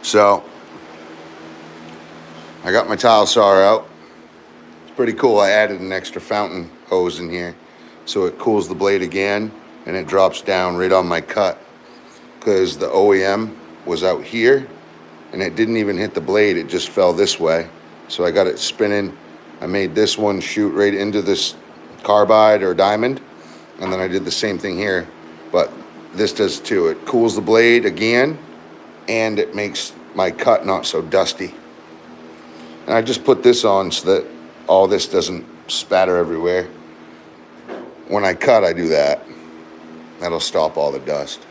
So I got my tile saw out. It's pretty cool. I added an extra fountain hose in here so it cools the blade again and it drops down right on my cut, because the OEM was out here and it didn't even hit the blade, it just fell this way. So I got it spinning. I made this one shoot right into this carbide or diamond, and then I did the same thing here, but this does too. It cools the blade again and it makes my cut not so dusty. And I just put this on so that all this doesn't spatter everywhere. When I cut, I do that. That'll stop all the dust.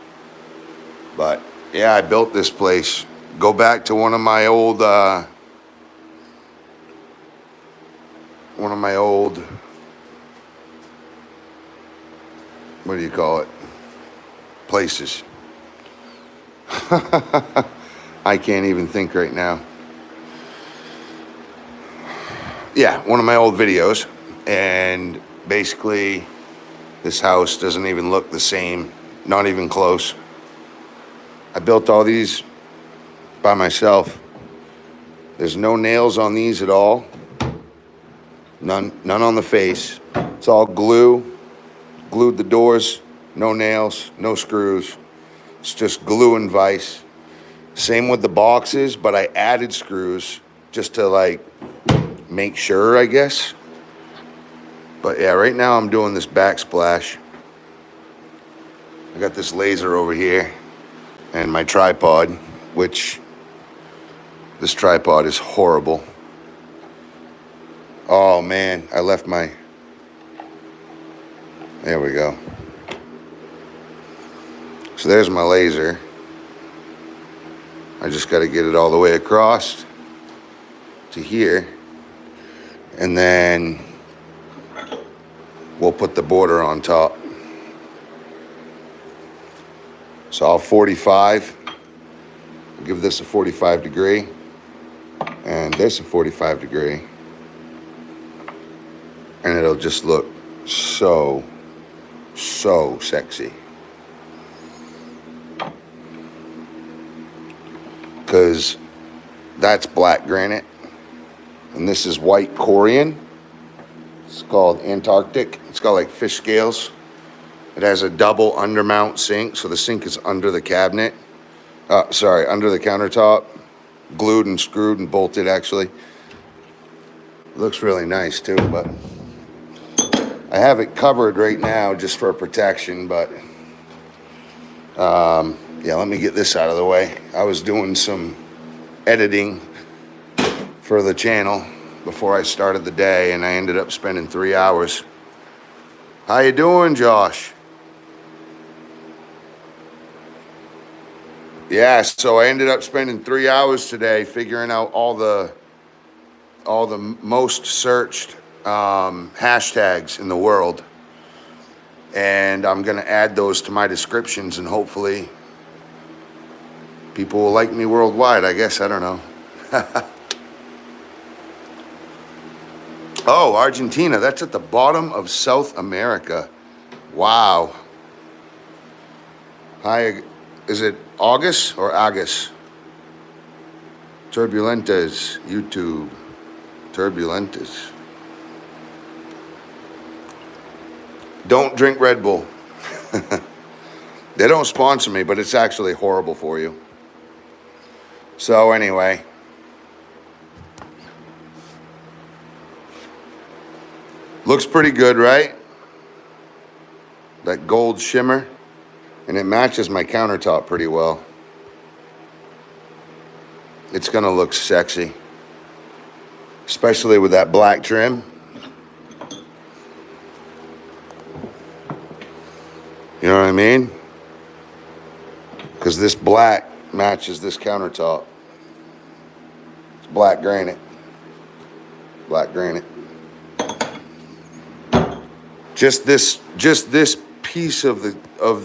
But yeah, I built this place. Go back to one of my old what do you call it? Places. I can't even think right now. Yeah, one of my old videos, and basically this house doesn't even look the same, not even close. I built all these by myself. There's no nails on these at all. None on the face. It's all glue. Glued the doors, no nails, no screws. It's just glue and vise. Same with the boxes, but I added screws just to like make sure, I guess. But yeah, right now I'm doing this backsplash. I got this laser over here and my tripod, which this tripod is horrible. Oh man, I left my, there we go. So there's my laser. I just got to get it all the way across to here, and then we'll put the border on top. So I'll 45, give this a 45 degree, and this a 45 degree, and it'll just look so sexy. Because that's black granite and this is white corian. It's called Antarctic. It's got like fish scales. It has a double undermount sink, so the sink is under the cabinet. Under the countertop, glued and screwed and bolted actually. It looks really nice too, but I have it covered right now just for protection, but yeah, let me get this out of the way. I was doing some editing for the channel before I started the day, and I ended up spending 3 hours. How you doing, Josh? Yeah, so I ended up spending 3 hours today figuring out all the most searched hashtags in the world, and I'm gonna add those to my descriptions, and hopefully people will like me worldwide, I guess. I don't know. Oh, Argentina. That's at the bottom of South America. Wow. Hi, is it August or Agus? Turbulentes, YouTube. Turbulentes. Don't drink Red Bull. They don't sponsor me, but it's actually horrible for you. So anyway, looks pretty good, right? That gold shimmer, and it matches my countertop pretty well. It's gonna look sexy, especially with that black trim. You know what I mean? Because this black matches this countertop. It's black granite. Black granite. Just this piece of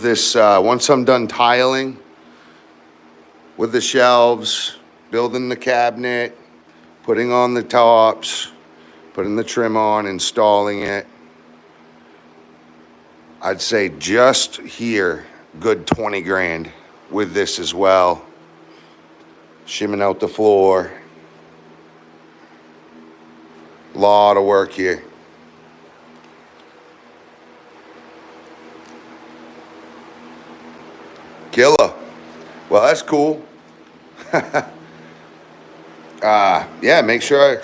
this. Once I'm done tiling with the shelves, building the cabinet, putting on the tops, putting the trim on, installing it, I'd say just here, good 20 grand with this as well. Shimming out the floor. Lot of work here. Killer. Well, that's cool. Yeah, make sure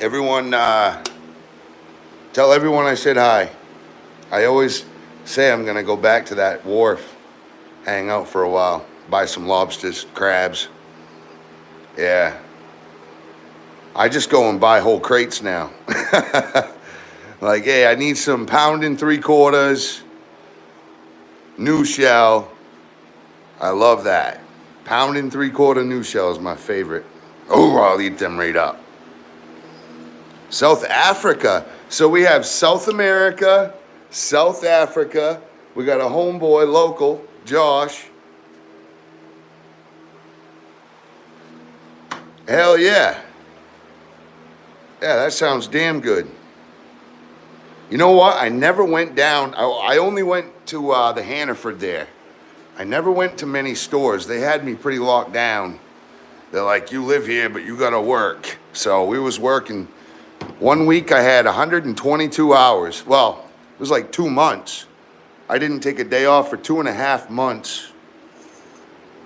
everyone, tell everyone I said hi. I always say I'm going to go back to that wharf, hang out for a while, buy some lobsters, crabs. Yeah. I just go and buy whole crates now. Like, hey, I need some pound and 3/4, new shell. I love that. Pound and 3/4 new shell is my favorite. Oh, I'll eat them right up. South Africa. So we have South America, South Africa. We got a homeboy local, Josh. Hell yeah. Yeah, that sounds damn good. You know what? I never went down. I only went to the Hannaford there. I never went to many stores. They had me pretty locked down. They're like, you live here, but you gotta work. So we was working. 1 week I had 122 hours. Well, it was like 2 months. I didn't take a day off for 2.5 months.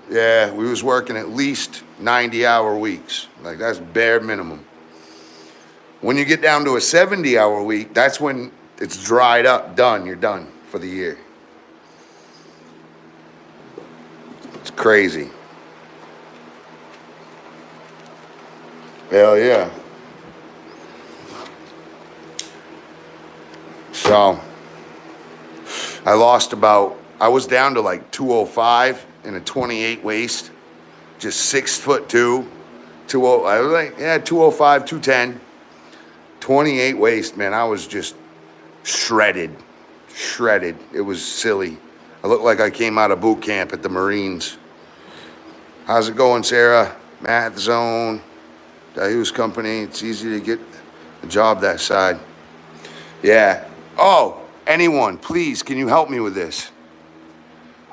Yeah, we was working at least 90-hour weeks. Like, that's bare minimum. When you get down to a 70-hour week, that's when it's dried up, done. You're done for the year. It's crazy. Hell yeah. So, I was down to like 205 in a 28 waist, just 6'2", I was like, yeah, 205, 210, 28 waist, man. I was just shredded. It was silly. I looked like I came out of boot camp at the Marines. How's it going, Sarah? Math Zone, Dayus Company. It's easy to get a job that side. Yeah. Oh, anyone, please, can you help me with this?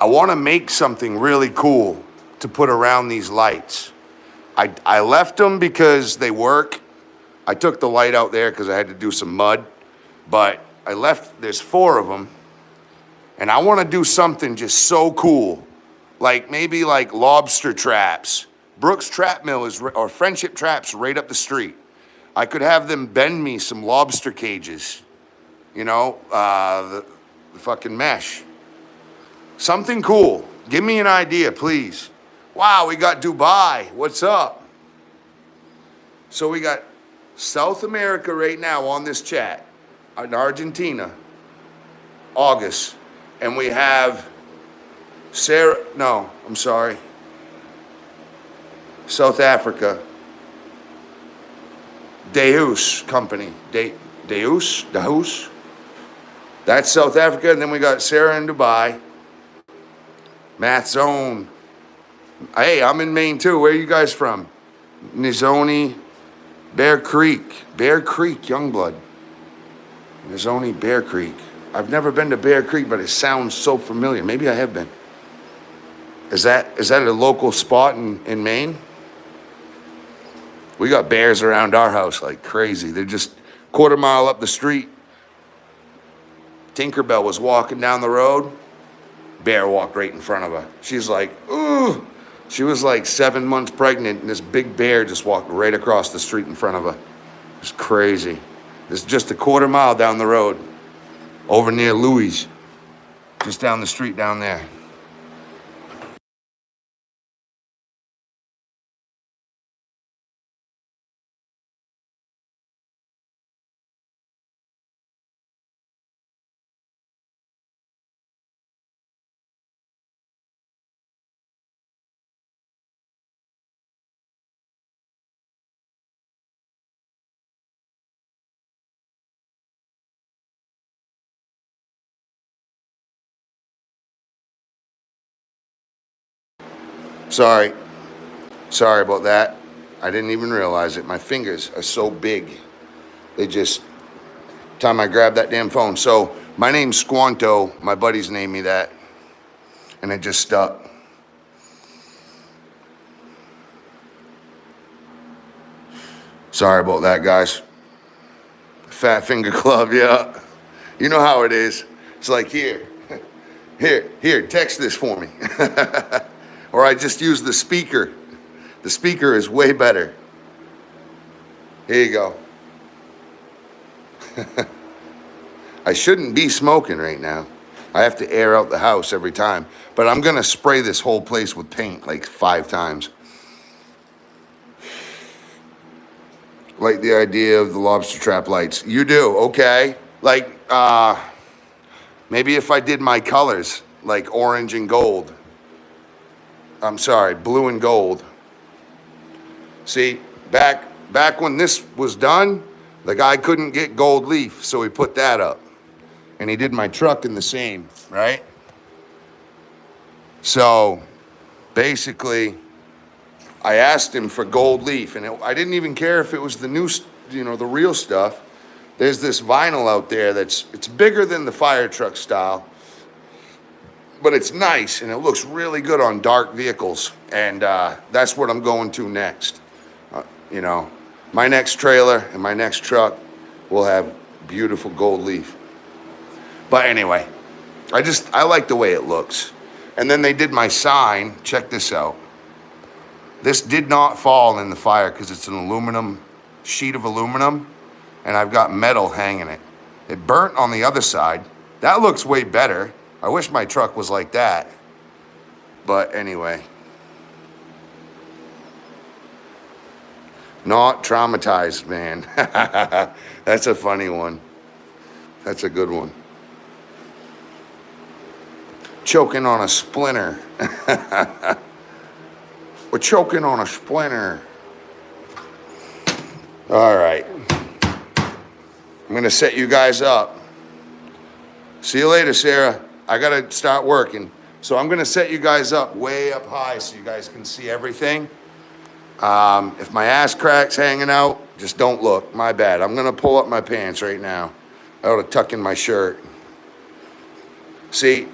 I want to make something really cool to put around these lights. I left them because they work. I took the light out there because I had to do some mud, but there's 4 of them, and I want to do something just so cool, like maybe like lobster traps. Brooks Trap Mill or Friendship Traps right up the street. I could have them bend me some lobster cages, you know, the fucking mesh. Something cool. Give me an idea, please. Wow, we got Dubai. What's up? So we got South America right now on this chat. In Argentina, August. And we have South Africa. Deus Company. Deus. That's South Africa. And then we got Sarah in Dubai. Math Zone. Hey, I'm in Maine too. Where are you guys from? Nizoni, Bear Creek, Youngblood. Nizoni, Bear Creek. I've never been to Bear Creek, but it sounds so familiar. Maybe I have been. Is that a local spot in Maine? We got bears around our house like crazy. They're just 1/4 mile up the street. Tinkerbell was walking down the road. Bear walked right in front of her. She's like, ooh. She was like 7 months pregnant, and this big bear just walked right across the street in front of her. It's crazy. It's just a 1/4 mile down the road, over near Louis, just down the street down there. Sorry about that. I didn't even realize it. My fingers are so big. Time I grabbed that damn phone. So my name's Squanto. My buddies named me that, and it just stuck. Sorry about that, guys. Fat finger club, yeah. You know how it is. It's like, here, text this for me. Or I just use the speaker. The speaker is way better. Here you go. I shouldn't be smoking right now. I have to air out the house every time. But I'm gonna spray this whole place with paint like 5 times. Like the idea of the lobster trap lights. You do, okay. Like, maybe if I did my colors, like orange and gold. I'm sorry, blue and gold. See, back when this was done, the guy couldn't get gold leaf, so he put that up. And he did my truck in the same, right? So, basically, I asked him for gold leaf, and I didn't even care if it was the new, the real stuff. There's this vinyl out there it's bigger than the fire truck style, but it's nice, and it looks really good on dark vehicles, and that's what I'm going to next. My next trailer and my next truck will have beautiful gold leaf. But anyway, I like the way it looks. And then they did my sign. Check this out. This did not fall in the fire because it's an sheet of aluminum, and I've got metal hanging it. It burnt on the other side. That looks way better. I wish my truck was like that. But anyway. Not traumatized, man. That's a funny one. That's a good one. Choking on a splinter. We're choking on a splinter. All right. I'm going to set you guys up. See you later, Sarah. I got to start working. So I'm going to set you guys up way up high so you guys can see everything. If my ass crack's hanging out, just don't look. My bad. I'm going to pull up my pants right now. I ought to tuck in my shirt. See,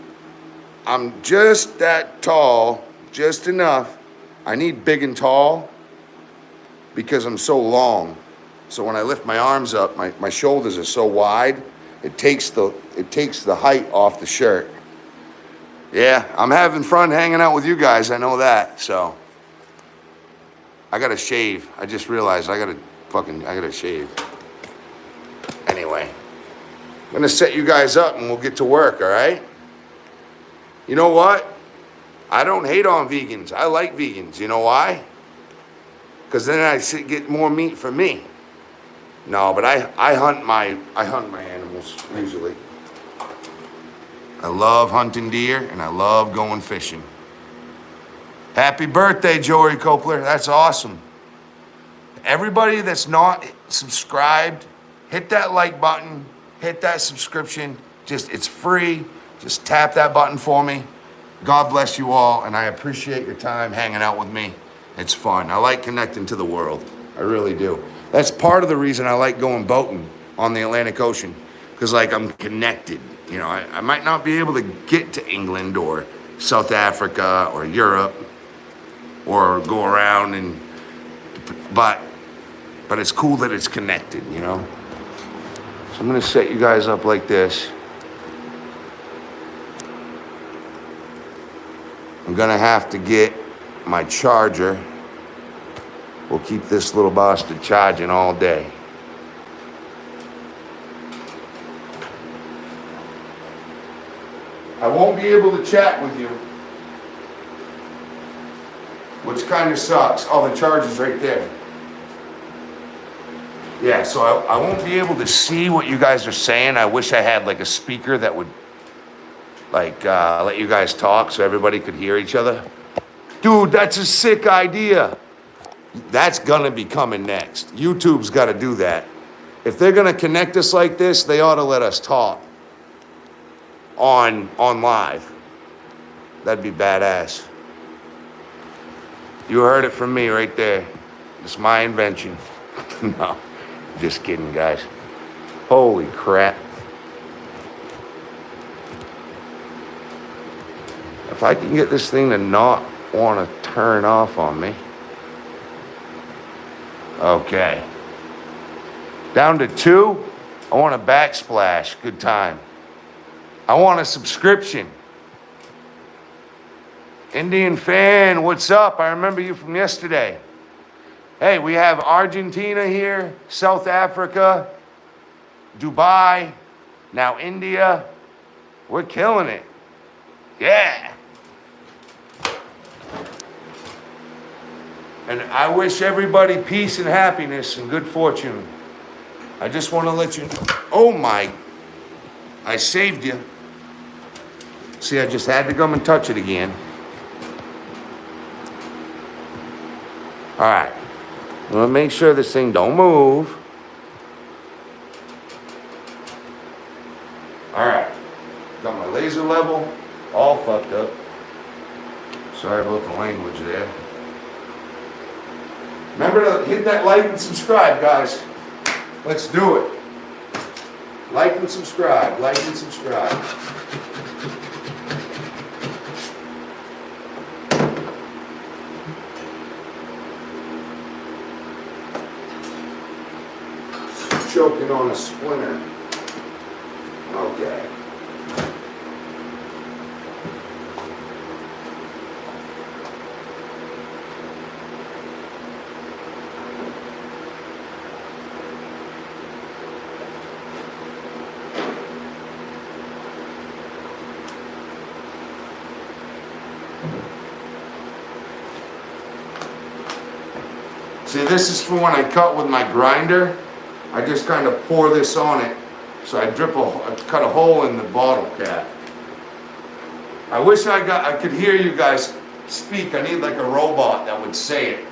I'm just that tall, just enough. I need big and tall because I'm so long. So when I lift my arms up, my shoulders are so wide, it takes the height off the shirt. Yeah, I'm having fun hanging out with you guys. I know that. So I gotta shave. I just realized I gotta shave. Anyway, I'm gonna set you guys up and we'll get to work, all right? You know what? I don't hate on vegans. I like vegans. You know why? Because then I get more meat for me. No, but I hunt my animals usually. I love hunting deer and I love going fishing. Happy birthday, Jory Copler. That's awesome. Everybody that's not subscribed, hit that like button, hit that subscription. It's free. Just tap that button for me. God bless you all, and I appreciate your time hanging out with me. It's fun. I like connecting to the world. I really do. That's part of the reason I like going boating on the Atlantic Ocean, because I'm connected. I might not be able to get to England or South Africa or Europe or go around but it's cool that it's connected, So I'm gonna set you guys up like this. I'm gonna have to get my charger. We'll keep this little bastard charging all day. I won't be able to chat with you, which kind of sucks. Oh, the charger's right there. Yeah, so I won't be able to see what you guys are saying. I wish I had a speaker that would let you guys talk so everybody could hear each other. Dude, that's a sick idea. That's gonna be coming next. YouTube's gotta do that. If they're gonna connect us like this, they ought to let us talk on live. That'd be badass. You heard it from me right there. It's my invention. No, just kidding, guys. Holy crap. If I can get this thing to not want to turn off on me. Okay. Down to 2. I want a backsplash. Good time. I want a subscription. Indian fan, what's up? I remember you from yesterday. Hey, we have Argentina here, South Africa, Dubai, now India. We're killing it. Yeah. And I wish everybody peace and happiness and good fortune. I just want to let you know. Oh my, I saved you. See, I just had to come and touch it again. All right. I'm gonna make sure this thing don't move. All right. Got my laser level all fucked up. Sorry about the language there. Remember to hit that like and subscribe, guys. Let's do it. Like and subscribe. Like and subscribe. Choking on a splinter. Okay. See, this is for when I cut with my grinder. I just kind of pour this on it. So I cut a hole in the bottle cap. I wish I could hear you guys speak. I need like a robot that would say it.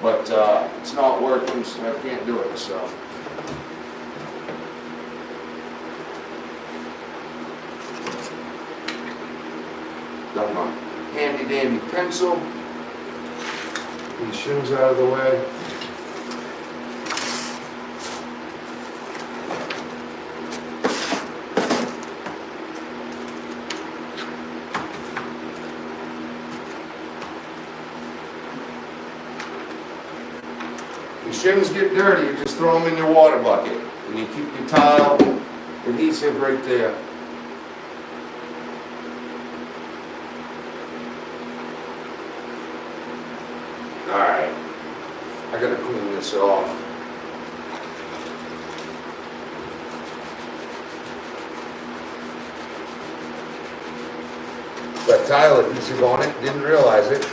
But it's not working, so I can't do it, so. Got my handy dandy pencil. These shims out of the way. Shims get dirty, you just throw them in your water bucket. And you keep your tile adhesive right there. Alright, I gotta clean this off. Got tile adhesive on it, didn't realize it.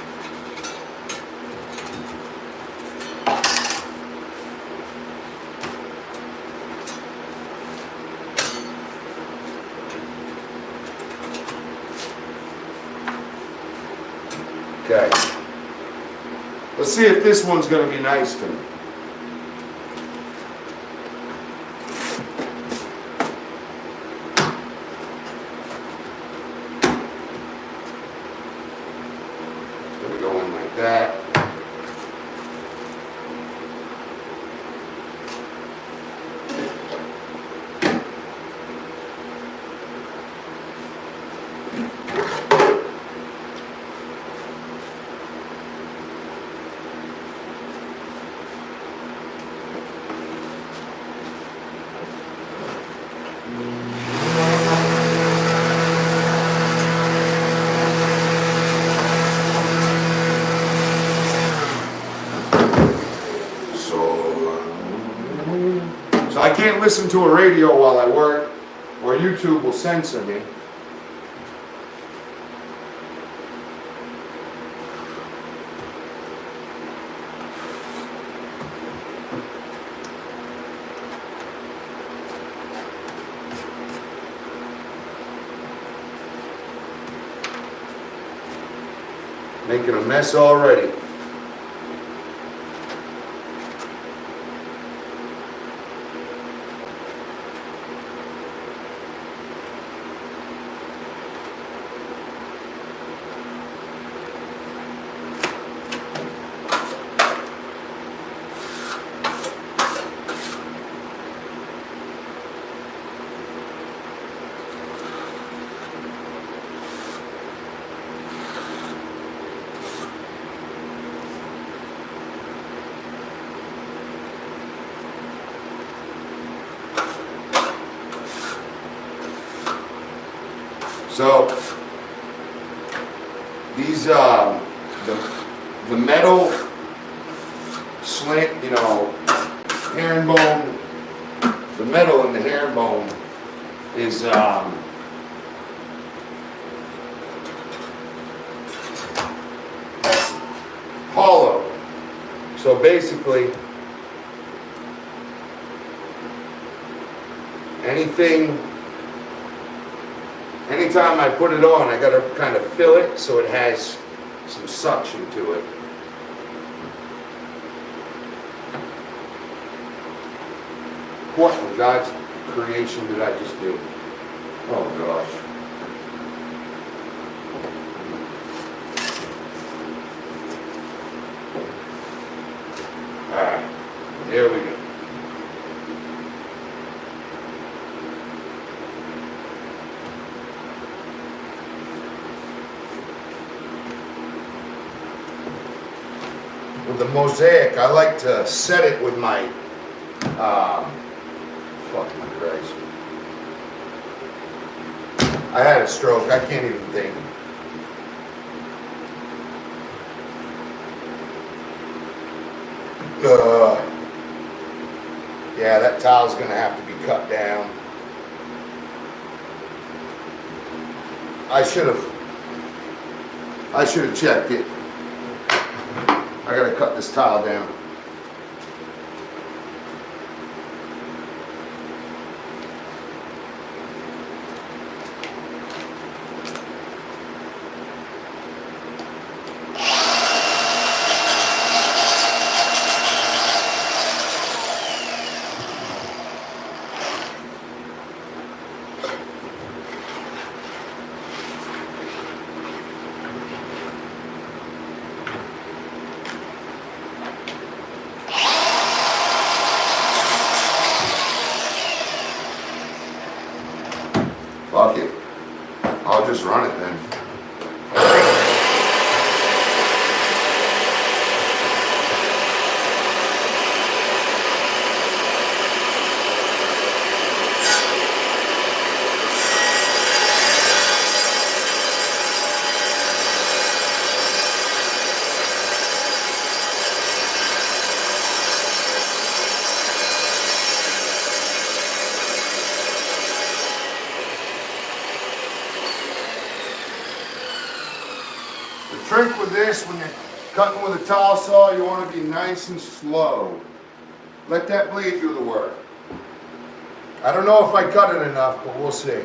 Okay. Let's see if this one's going to be nice to me. It's going to go in like that. So I can't listen to a radio while I work, or YouTube will censor me. Making a mess already. So these the metal slant, you know, herringbone. The metal in the herringbone is hollow. So basically, anytime I put it on, I gotta kind of fill it so it has some suction to it. What in God's creation did I just do? Oh gosh. Alright, here we go. With the Mozaic, I like to set it with my fucking Christ. I had a stroke, I can't even think. Yeah, that tile's gonna have to be cut down. I should have checked it. I gotta cut this tile down. Fuck it. I'll just run it then. The trick with this, when you're cutting with a tile saw, you want to be nice and slow. Let that blade do the work. I don't know if I cut it enough, but we'll see.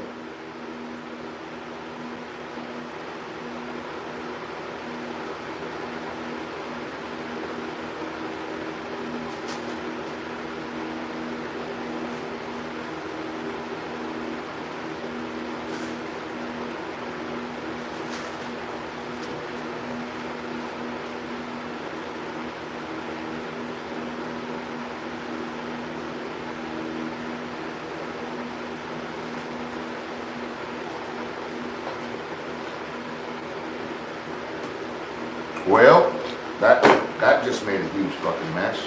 Well, that just made a huge fucking mess.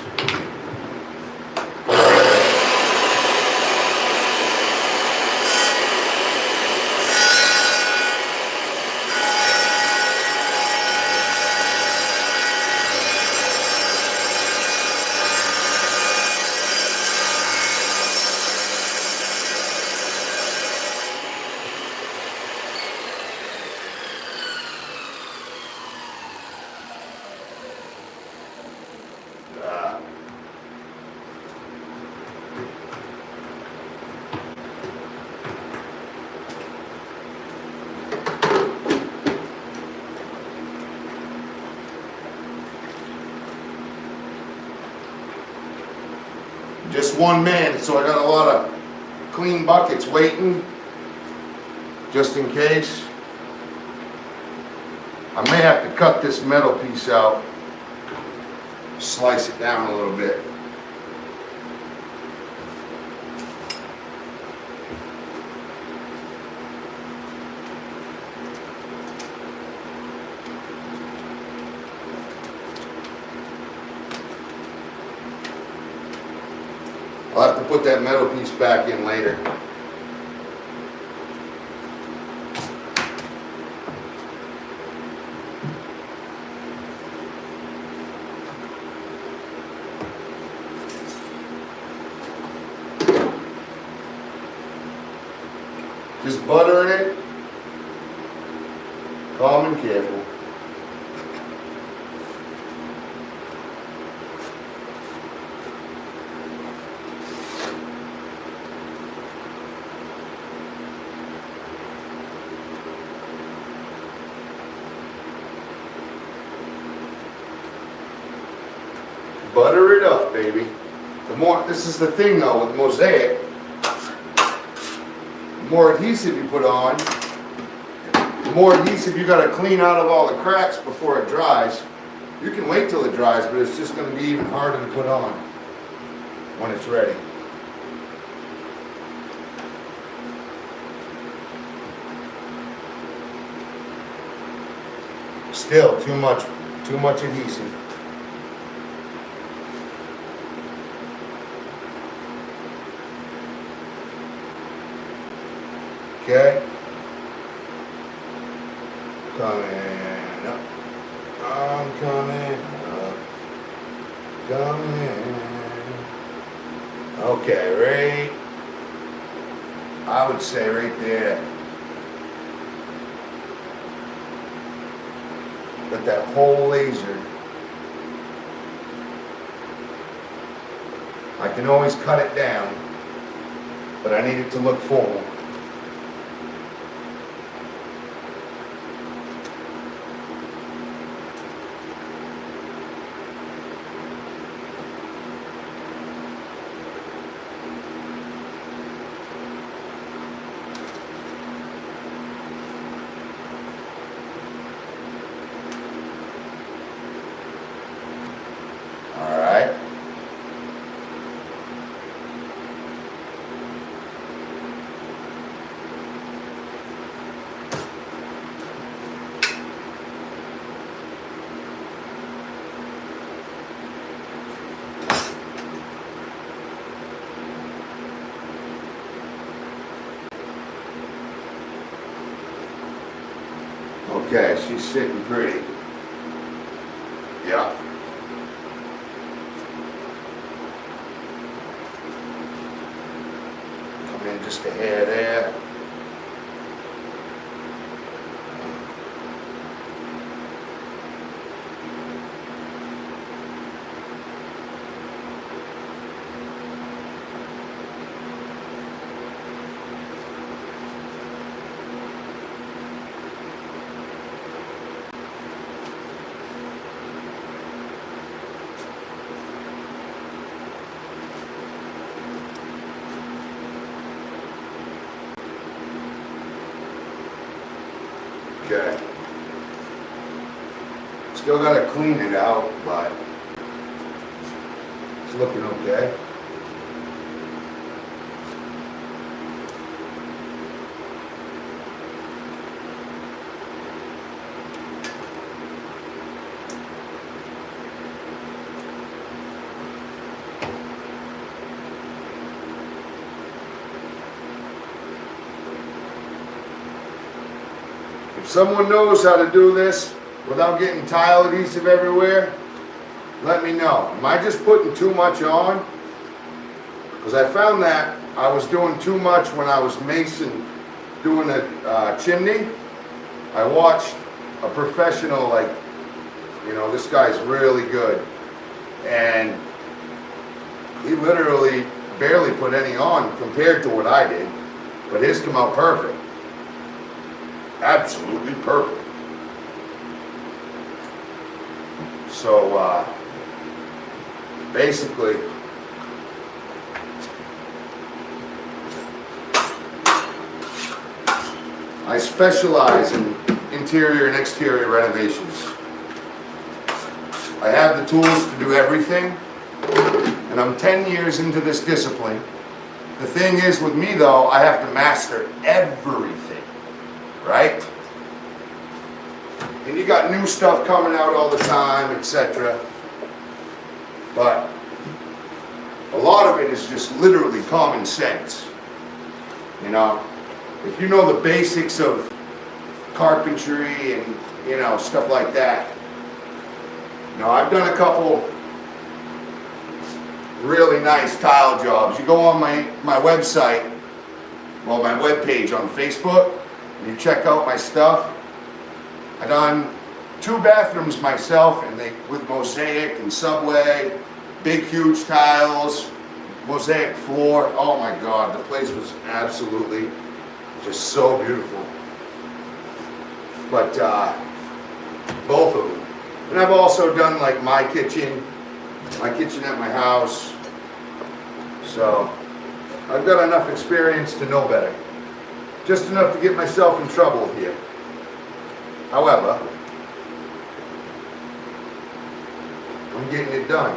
Just one man, so I got a lot of clean buckets waiting, just in case. I may have to cut this metal piece out, slice it down a little bit. I'll have to put that metal piece back in later. butter in it. Calm and careful. Butter it up, baby. The more, this is the thing though with Mosaic, the more adhesive you put on, the more adhesive you gotta clean out of all the cracks before it dries. You can wait till it dries, but it's just gonna be even harder to put on when it's ready. Still too much adhesive. Okay. Coming up. I'm coming up. Coming. Okay, right. I would say right there. Got that whole laser. I can always cut it down, but I need it to look formal. Okay, she's sitting pretty. Yeah. Come in just a hair there. Okay. Still gotta clean it out, but it's looking okay. If someone knows how to do this without getting tile adhesive everywhere, let me know. Am I just putting too much on? Because I found that I was doing too much when I was mason doing a chimney. I watched a professional, like, you know, this guy's really good. And he literally barely put any on compared to what I did. But his come out perfect. Absolutely perfect. So basically, I specialize in interior and exterior renovations. I have the tools to do everything, and I'm 10 years into this discipline. The thing is with me though, I have to master everything, right? And you got new stuff coming out all the time, etc. But a lot of it is just literally common sense. You know, if you know the basics of carpentry and, you know, stuff like that. You know, I've done a couple really nice tile jobs. You go on my website well, my webpage on Facebook. You check out my stuff. I done 2 bathrooms myself, and they with mosaic and subway, big huge tiles, mosaic floor. Oh my God, the place was absolutely just so beautiful. But both of them. And I've also done like my kitchen at my house. So I've got enough experience to know better. Just enough to get myself in trouble here. However, I'm getting it done.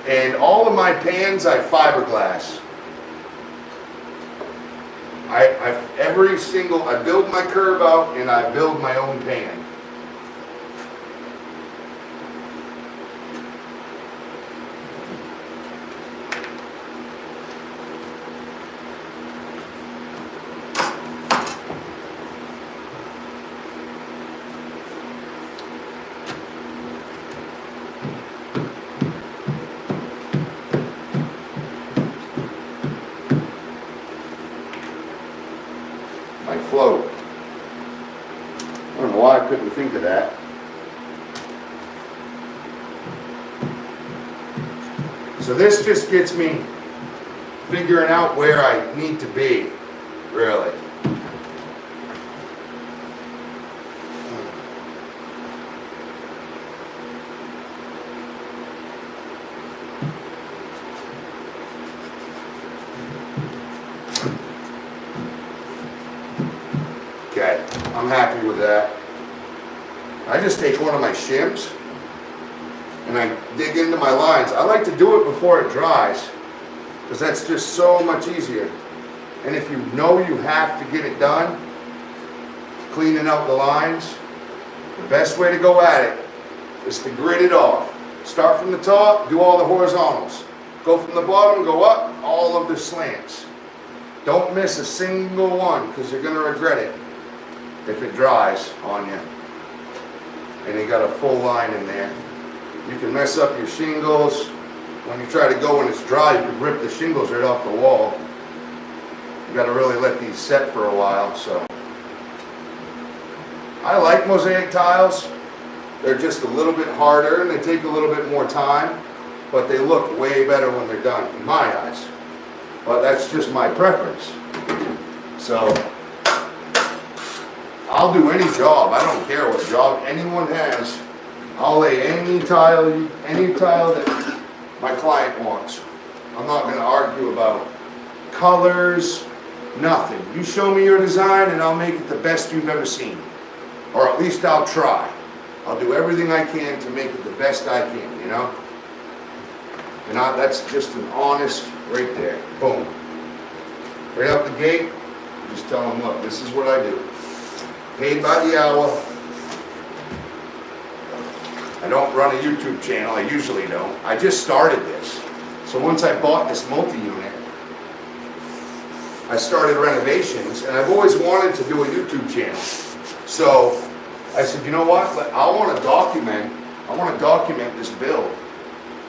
And all of my pans I fiberglass. I build my curb out and I build my own pan. My float. I don't know why I couldn't think of that. So this just gets me figuring out where I need to be, really. Okay, I'm happy with that. I just take one of my shims and I dig into my lines. I like to do it before it dries because that's just so much easier. And if you know you have to get it done, cleaning out the lines, the best way to go at it is to grid it off. Start from the top, do all the horizontals. Go from the bottom, go up, all of the slants. Don't miss a single one because you're going to regret it if it dries on you and you got a full line in there. You can mess up your shingles. When you try to go when it's dry, you can rip the shingles right off the wall. You got to really let these set for a while. So I like mosaic tiles. They're just a little bit harder and they take a little bit more time, but they look way better when they're done in my eyes. But that's just my preference. So I'll do any job. I don't care what job anyone has. I'll lay any tile that my client wants. I'm not going to argue about colors, nothing. You show me your design and I'll make it the best you've ever seen. Or at least I'll try. I'll do everything I can to make it the best I can, you know? And that's just an honest, right there. Boom. Right out the gate, just tell them, look, this is what I do. Paid by the hour. I don't run a YouTube channel, I usually don't. I just started this. So once I bought this multi-unit, I started renovations, and I've always wanted to do a YouTube channel. So I said, you know what, I want to document this build.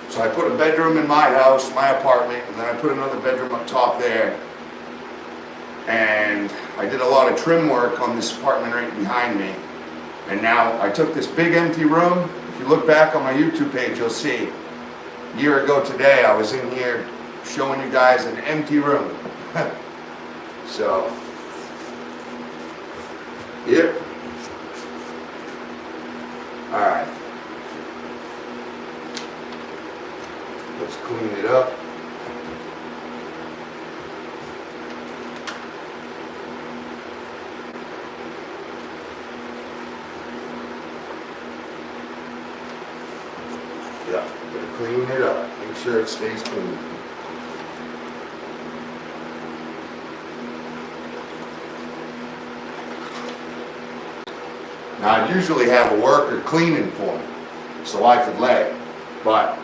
So I put a bedroom in my house, my apartment, and then I put another bedroom up top there. And I did a lot of trim work on this apartment right behind me. And now I took this big empty room. If you look back on my YouTube page, you'll see. A year ago today, I was in here showing you guys an empty room. So, yep. All right. Let's clean it up. Yeah, gotta clean it up. Make sure it stays clean. Now I usually have a worker cleaning for me, so I could lay. But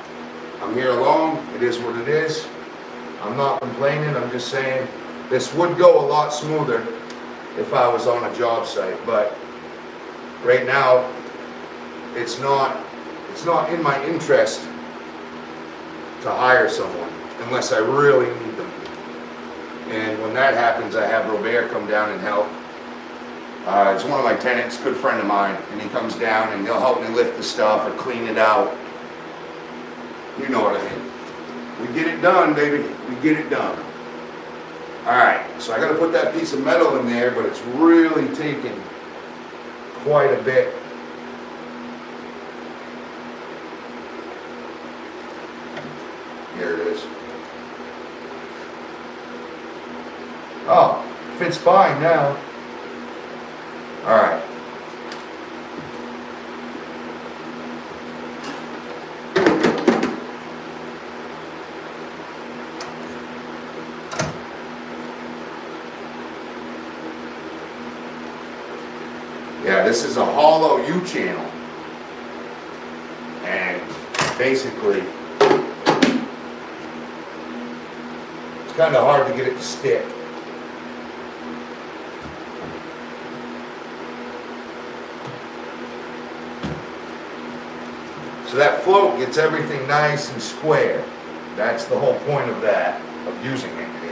I'm here alone. It is what it is. I'm not complaining. I'm just saying this would go a lot smoother if I was on a job site. But right now, it's not in my interest to hire someone. unless I really need them. And when that happens, I have Robert come down and help. It's one of my tenants, good friend of mine, and he comes down and he'll help me lift the stuff or clean it out. You know what I mean. We get it done, baby. We get it done. Alright, so I gotta put that piece of metal in there, but it's really taking quite a bit. Here it is. Oh, fits fine now. Alright. Yeah, this is a hollow U-channel. And basically, it's kind of hard to get it to stick. So that float gets everything nice and square. That's the whole point of that, of using it anyway.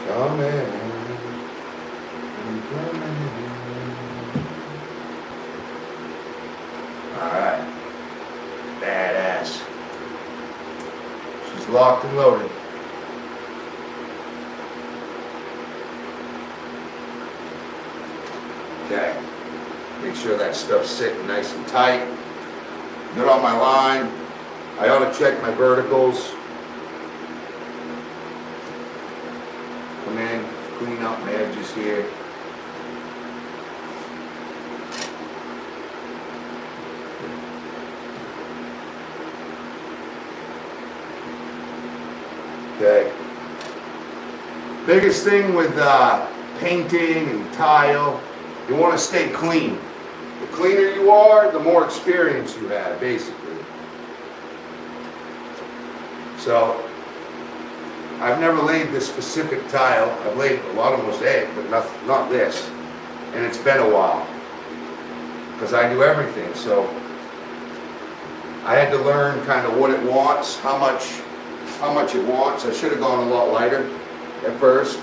Come in. Alright. Badass. She's locked and loaded. Okay. Make sure that stuff's sitting nice and tight. Good on my line. I ought to check my verticals. Come in, clean up my edges here. Okay. Biggest thing with painting and tile, you want to stay clean. The cleaner you are, the more experience you have, basically. So, I've never laid this specific tile. I've laid a lot of mosaic, but not this. And it's been a while. Because I do everything, so I had to learn kind of what it wants, how much it wants. I should have gone a lot lighter at first.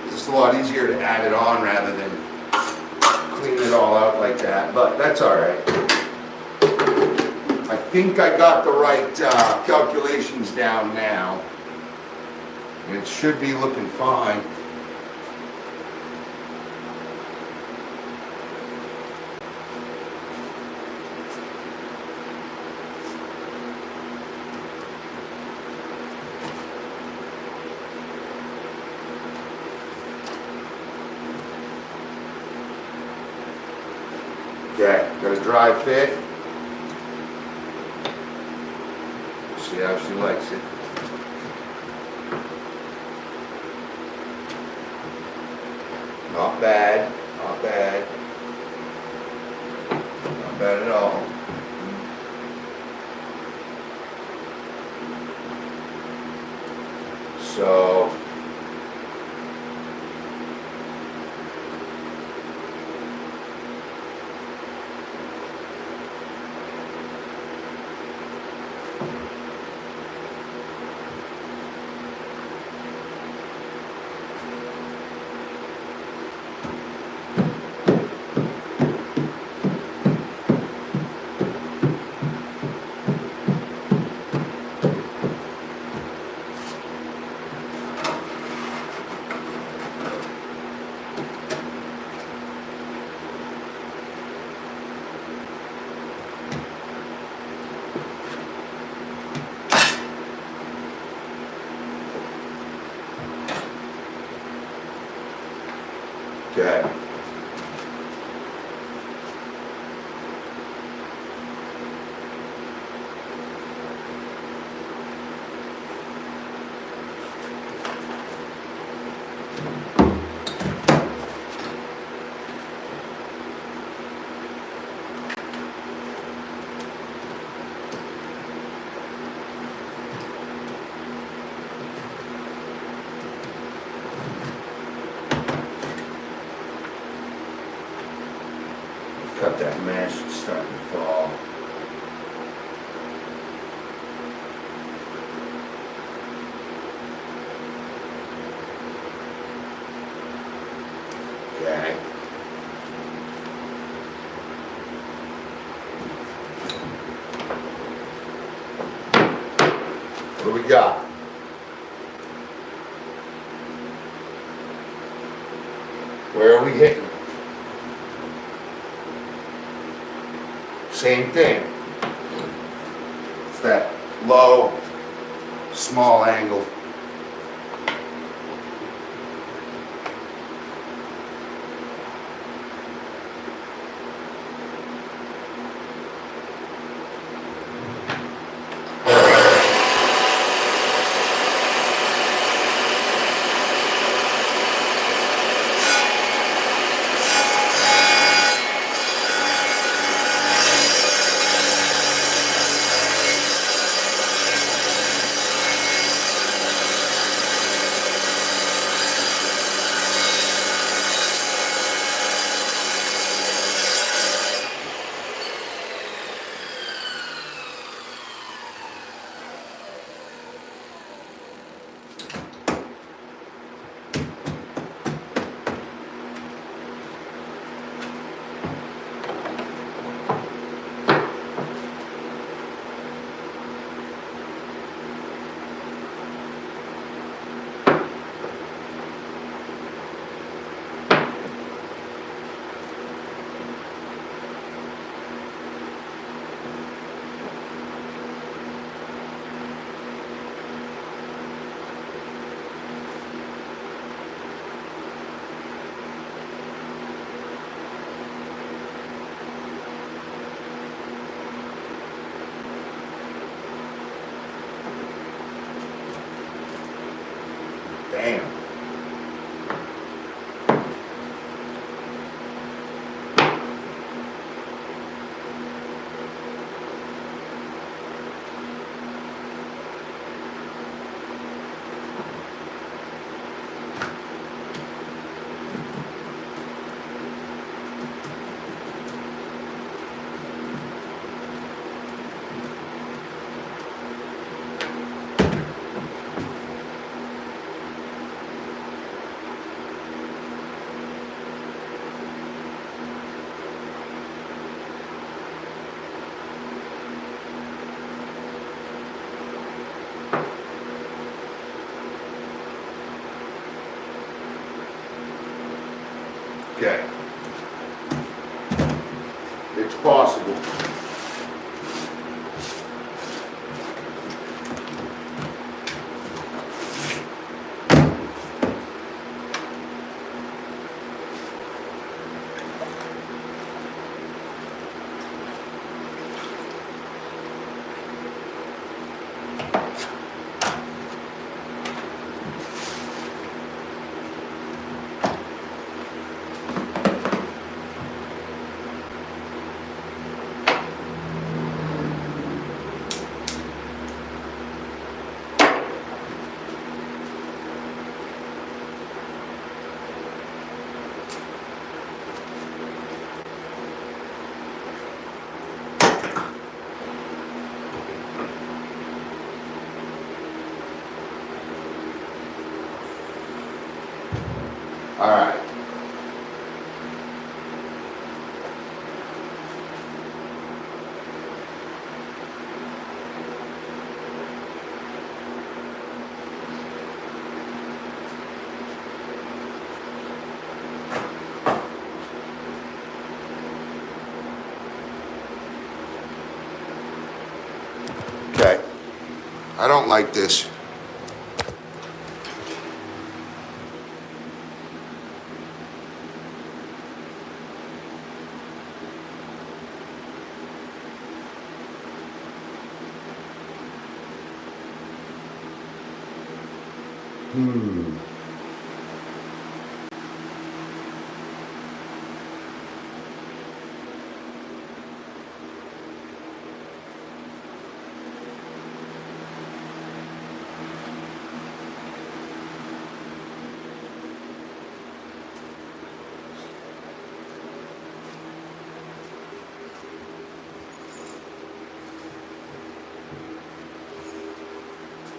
It's just a lot easier to add it on rather than clean it all out like that, but that's alright. I think I got the right calculations down now. And it should be looking fine. Okay, got a dry fit. See how she likes it. Not bad, not bad. Not bad at all. So, okay. mesh is starting to fall. Okay. What do we got? Where are we hitting? Same thing. It's that low, small angle. Damn. Okay. It's possible. All right. Okay. I don't like this.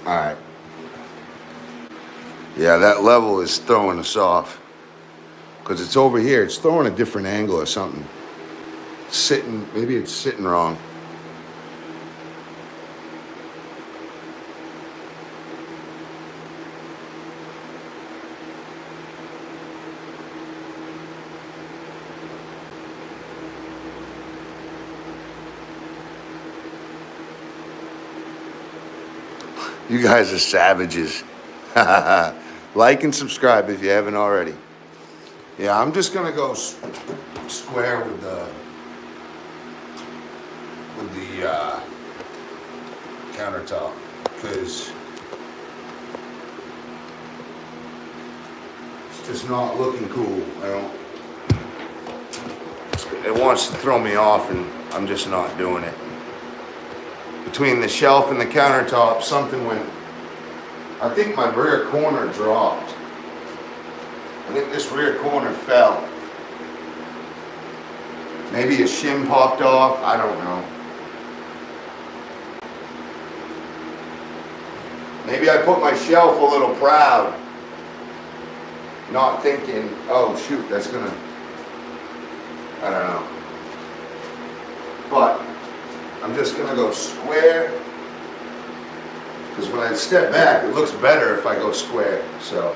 All right. Yeah, that level is throwing us off. Because it's over here. It's throwing a different angle or something. Sitting, maybe it's sitting wrong. You guys are savages. Like and subscribe if you haven't already. Yeah, I'm just gonna go square with the countertop because it's just not looking cool. It wants to throw me off, and I'm just not doing it. Between the shelf and the countertop, something went. I think my rear corner dropped. I think this rear corner fell. Maybe a shim popped off. I don't know. Maybe I put my shelf a little proud. Not thinking, oh shoot, that's gonna. I don't know. But I'm just gonna go square. Because when I step back, it looks better if I go square. So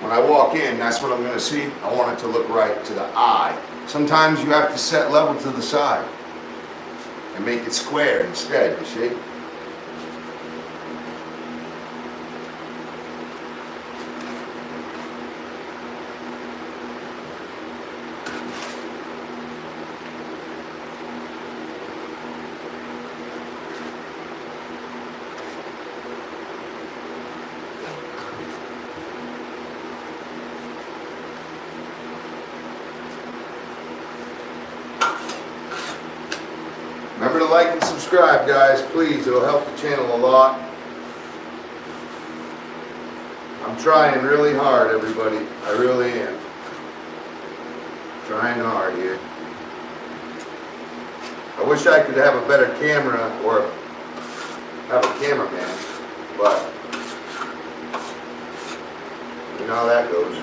when I walk in, that's what I'm gonna see. I want it to look right to the eye. Sometimes you have to set level to the side and make it square instead, you see? Remember to like and subscribe, guys, please. It'll help the channel a lot. I'm trying really hard, everybody. I really am. Trying hard here. I wish I could have a better camera or have a cameraman, but you know how that goes.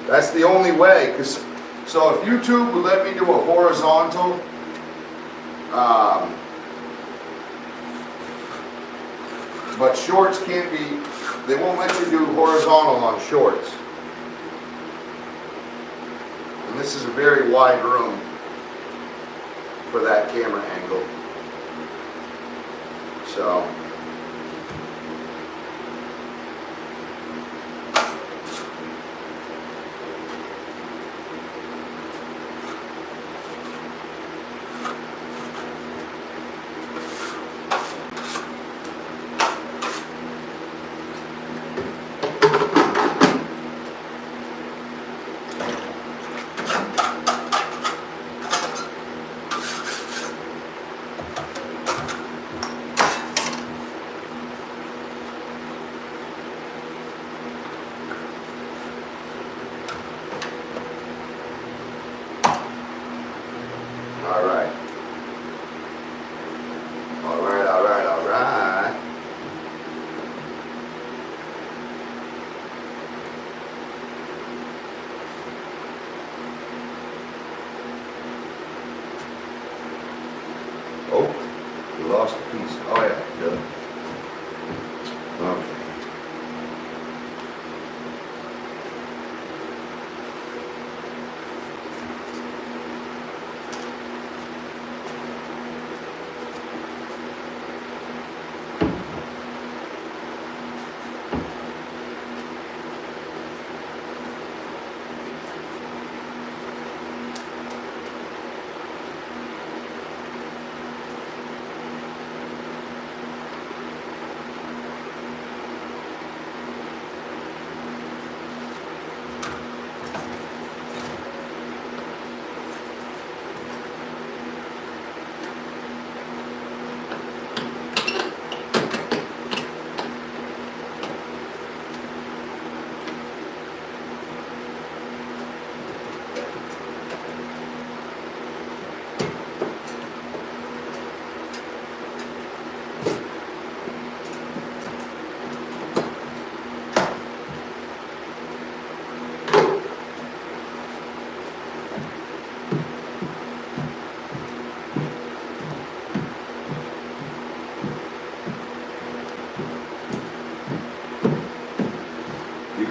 That's the only way, because so if YouTube would let me do a horizontal, but shorts can't be, they won't let you do horizontal on shorts. And this is a very wide room for that camera angle. So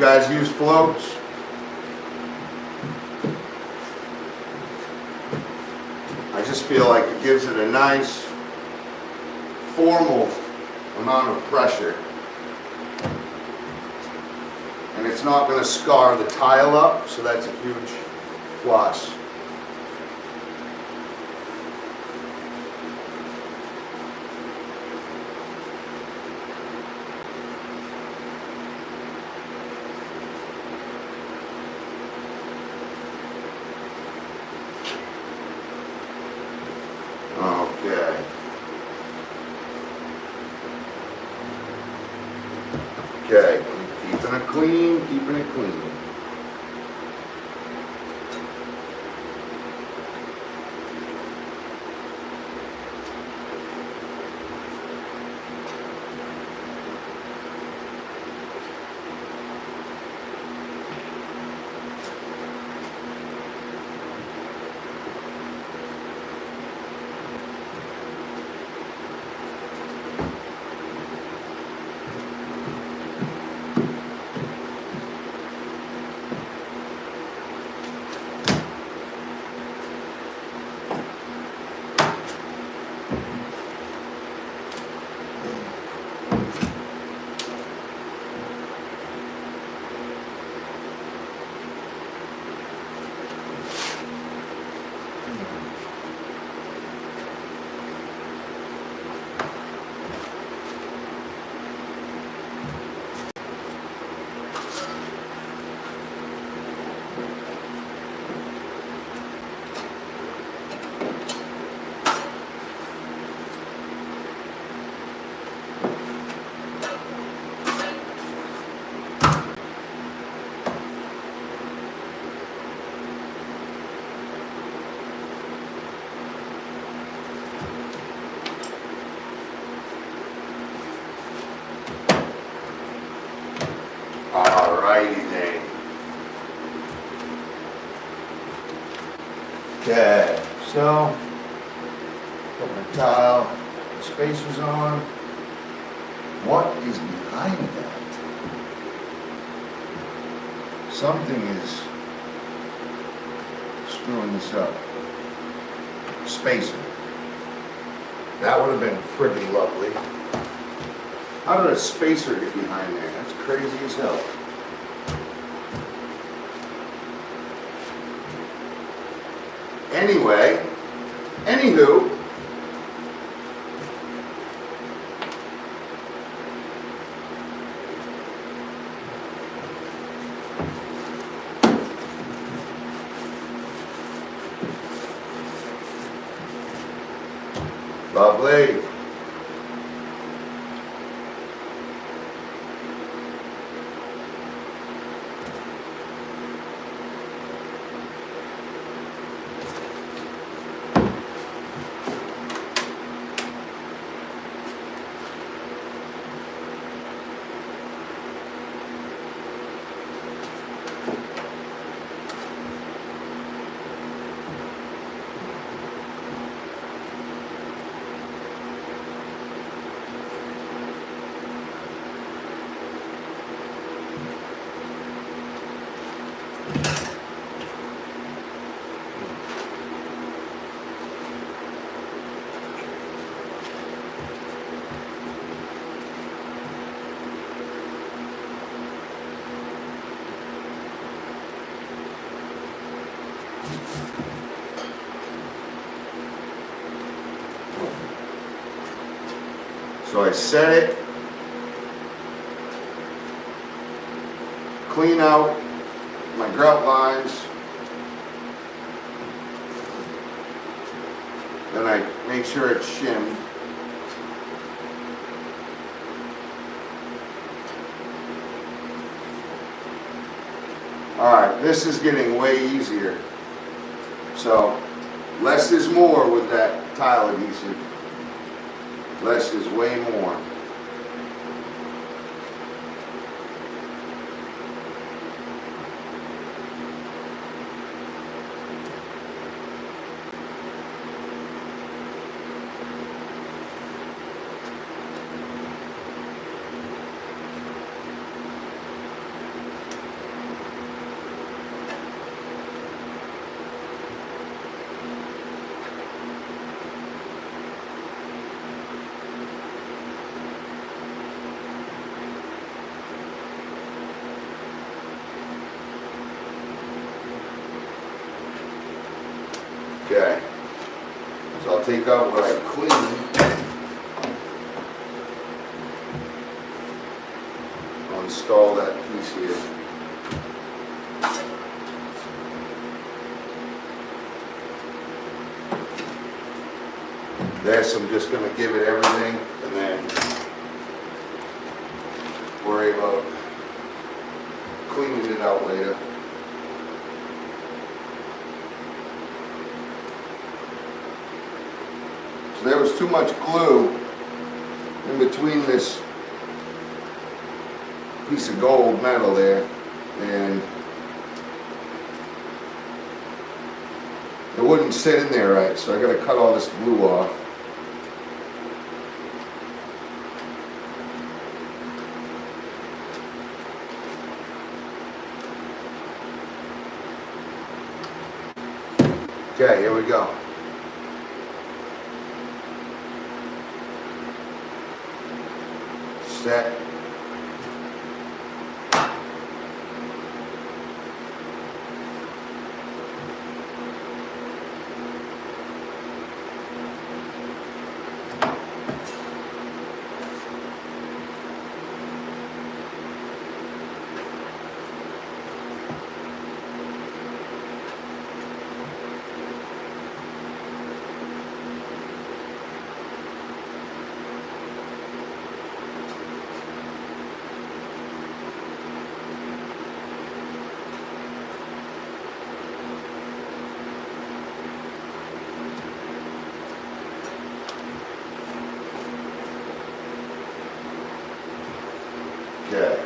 guys use floats? I just feel like it gives it a nice formal amount of pressure. And it's not going to scar the tile up, so that's a huge plus. Okay. Okay, keeping it clean, keeping it clean. Alrighty then. Okay, so put my tile, spacers on. What is behind that? Something is screwing this up. Spacer. That would have been friggin' lovely. How did a spacer get behind there? That's crazy as hell. Anyway, anywho, lovely. So I set it, clean out my grout lines, then I make sure it's shimmed. Alright, this is getting way easier. So, less is more with that tile adhesive. Less is way more. Okay. So I'll take out what I cleaned. I'll install that piece here. This, I'm just going to give it everything and then worry about cleaning it out later. So there was too much glue in between this piece of gold metal there, and it wouldn't sit in there right, so I got to cut all this glue off. Okay, here we go. Set. Okay.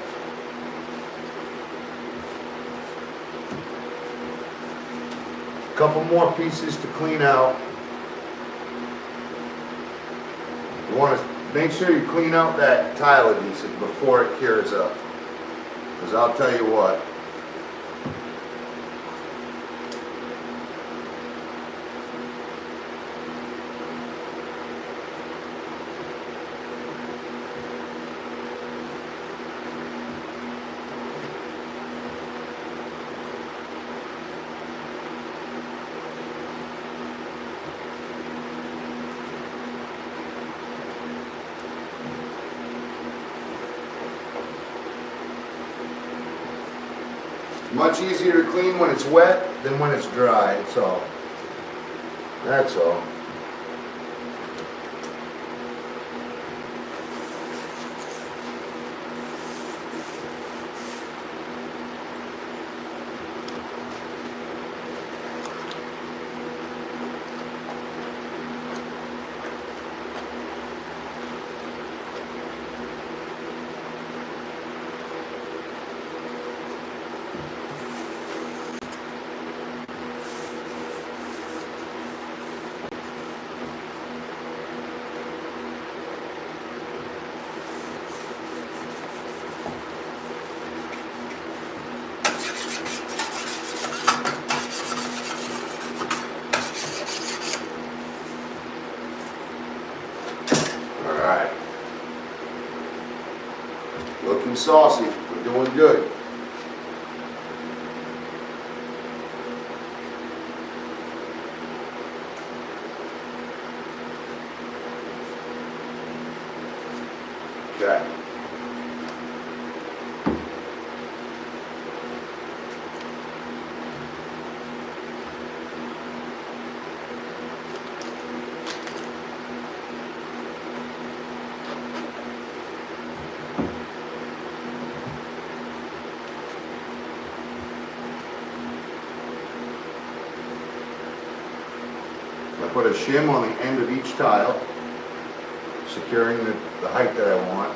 Couple more pieces to clean out. You want to make sure you clean out that tile adhesive before it cures up, because I'll tell you what, much easier to clean when it's wet than when it's dry. That's all. That's all. Looking saucy. We're doing good. Okay. I put a shim on the end of each tile, securing the height that I want.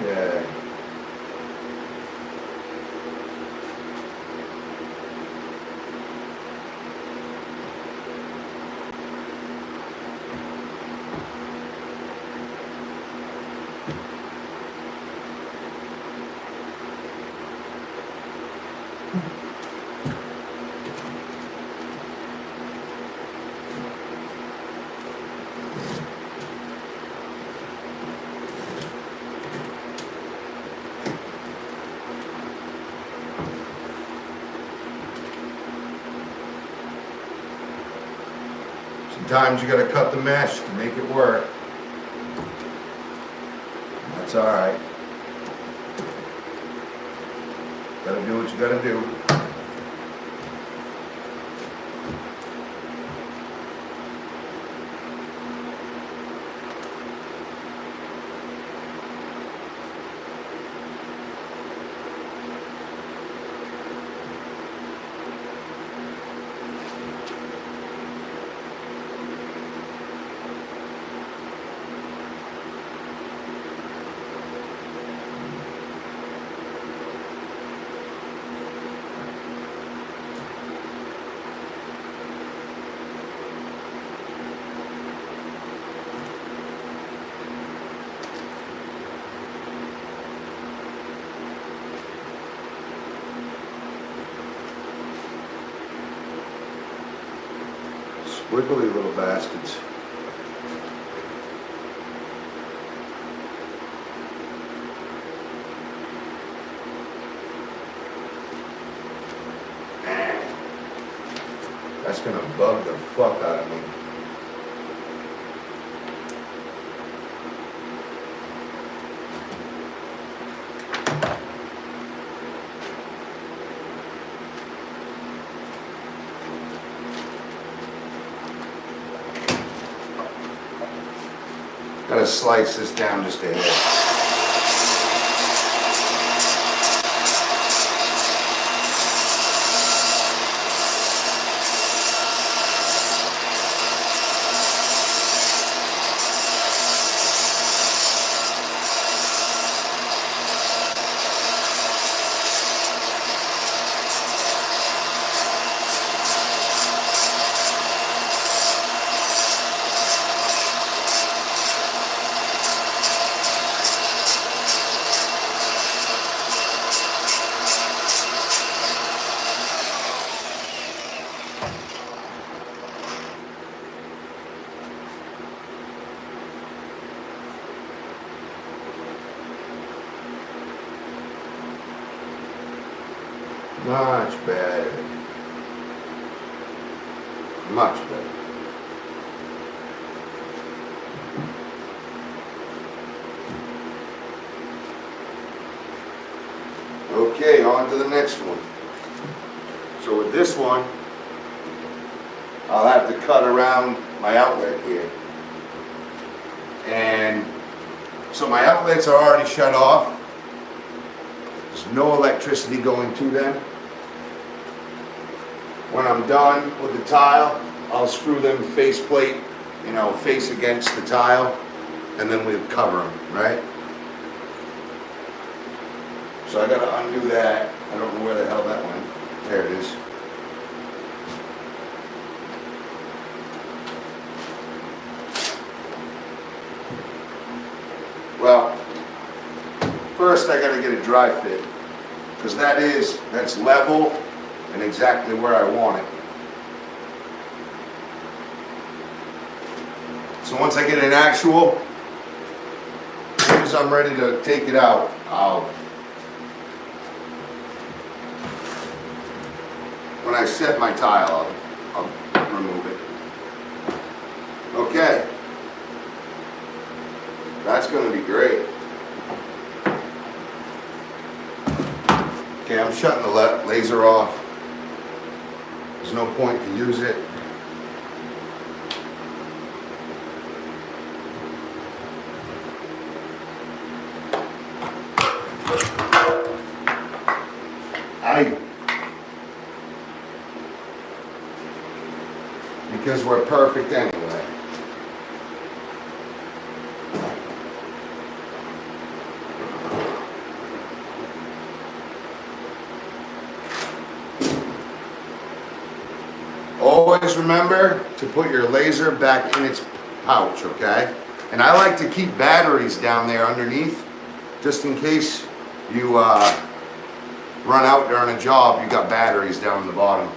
Okay. Sometimes you gotta cut the mesh to make it work. That's alright. Gotta do what you gotta do. Squiggly little bastards. Man, that's gonna bug the fuck out of me. Gotta slice this down just a hair. Much better. Much better. Okay, on to the next one. So with this one, I'll have to cut around my outlet here. And so my outlets are already shut off. There's no electricity going to them. When I'm done with the tile, I'll screw them faceplate, face against the tile, and then we'll cover them, right? So I gotta undo that. I don't know where the hell that went. There it is. Well, first I gotta get a dry fit, because that's level and exactly where I want it. So once I get an actual, as soon as I'm ready to take it out, when I set my tile, I'll remove it. Okay. That's going to be great. Okay, I'm shutting the laser off. There's no point to use it. Because we're perfect anyway. Always remember to put your laser back in its pouch, okay? And I like to keep batteries down there underneath, just in case you run out during a job, you got batteries down the bottom.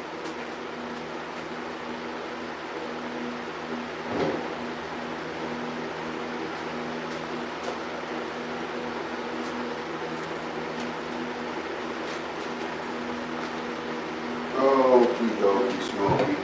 Okie dokie smoky.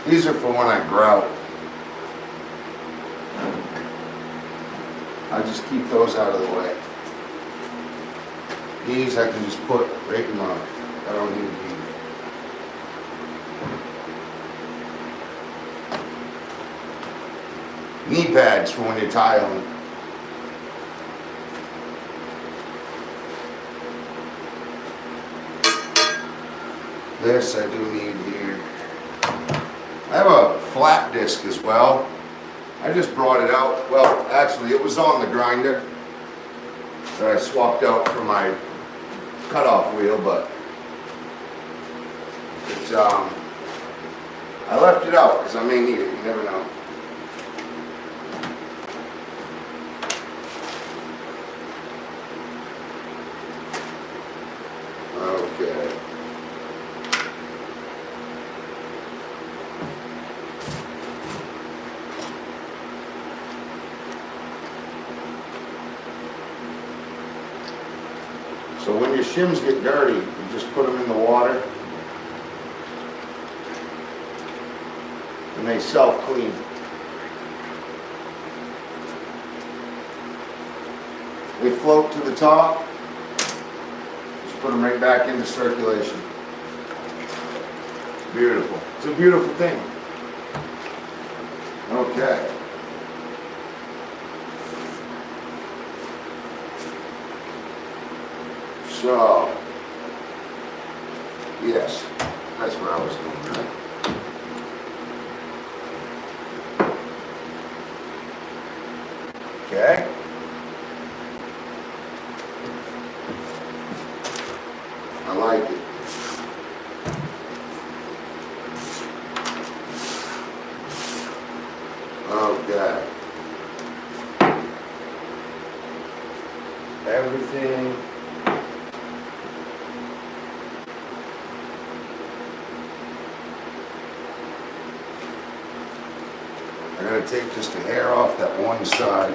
These are for when I grout. I just keep those out of the way. These I can just put right in my, I don't need these. Knee pads for when you're tiling. This I do need here. I have a flat disc as well. I just brought it out. Well, actually it was on the grinder that I swapped out for my cutoff wheel, but it's, I left it out because I may need it, you never know. Okay. So when your shims get dirty, you just put them in the water and they self-clean. They float to the top, just put them right back into circulation. It's beautiful. It's a beautiful thing. Okay. So, yes, that's what I was doing, right? Okay. I like it. Okay. Everything. I'm going to take just a hair off that one side.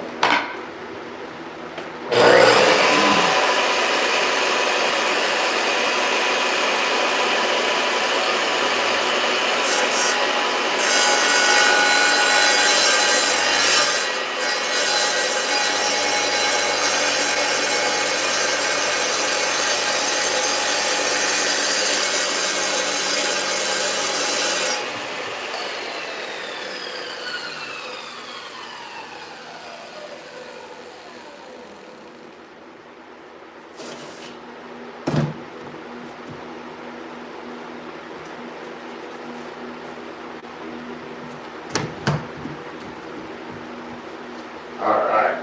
All right.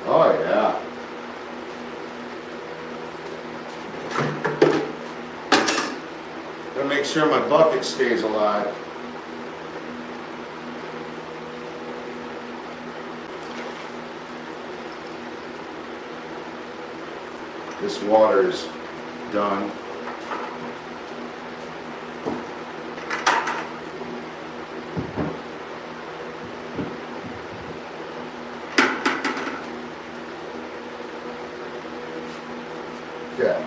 Oh yeah. Gotta make sure my bucket stays alive. This water is done. Okay.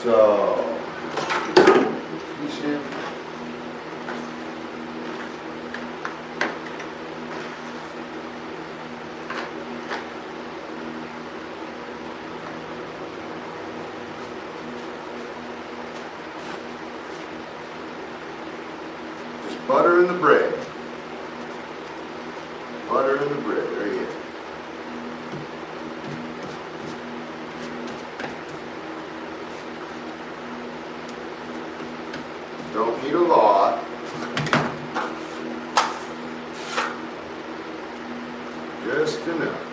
So, just butter in the bread. Butter in the bread, there you go. need a lot. Just enough.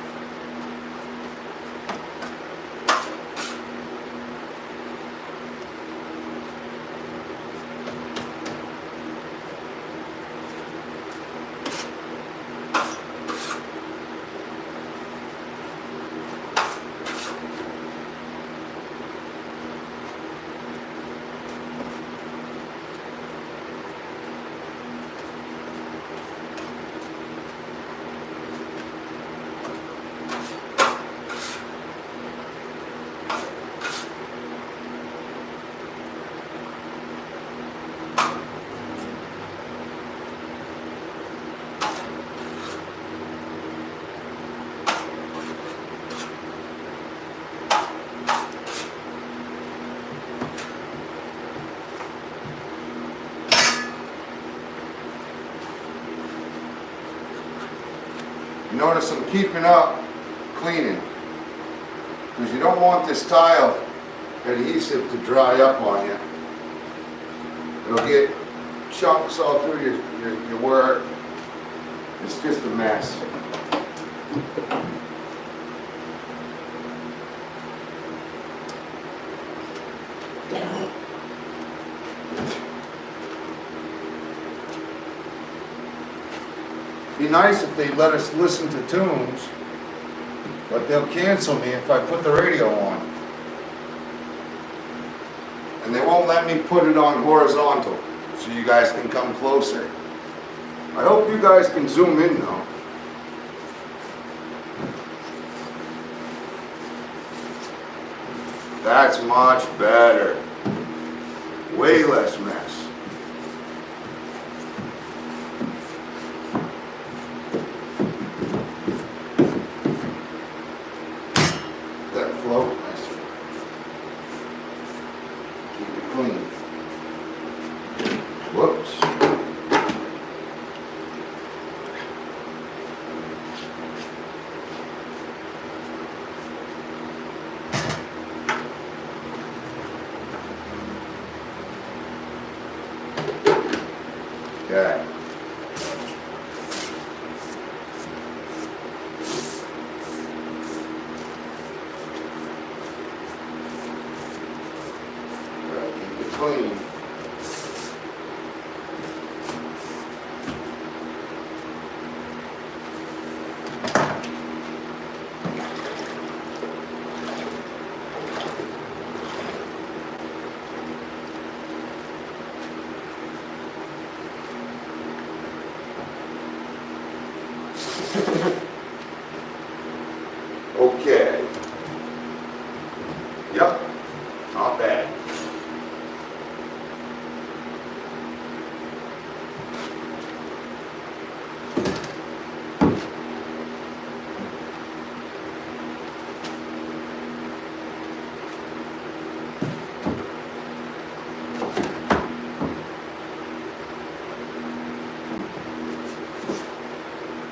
Notice I'm keeping up cleaning because you don't want this tile adhesive to dry up on you. It'll get chunks all through your work. It's just a mess. Be nice if they let us listen to tunes, but they'll cancel me if I put the radio on. And they won't let me put it on horizontal so you guys can come closer. I hope you guys can zoom in though. That's much better. Way less mess. Whoops. Okay. Keep it clean. Okay. Yep. Not bad.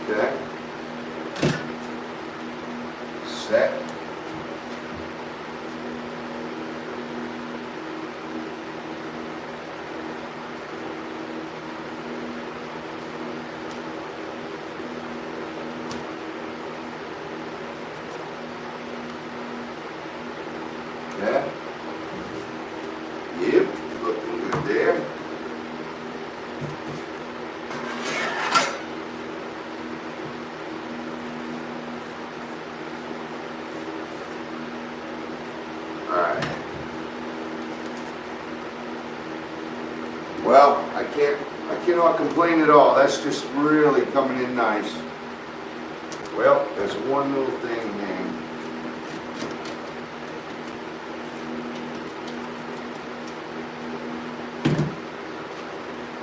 Okay. Set. Okay. Yep, looking good there. Alright. Well, I cannot complain at all. That's just really coming in nice. Well, there's one little thing, man.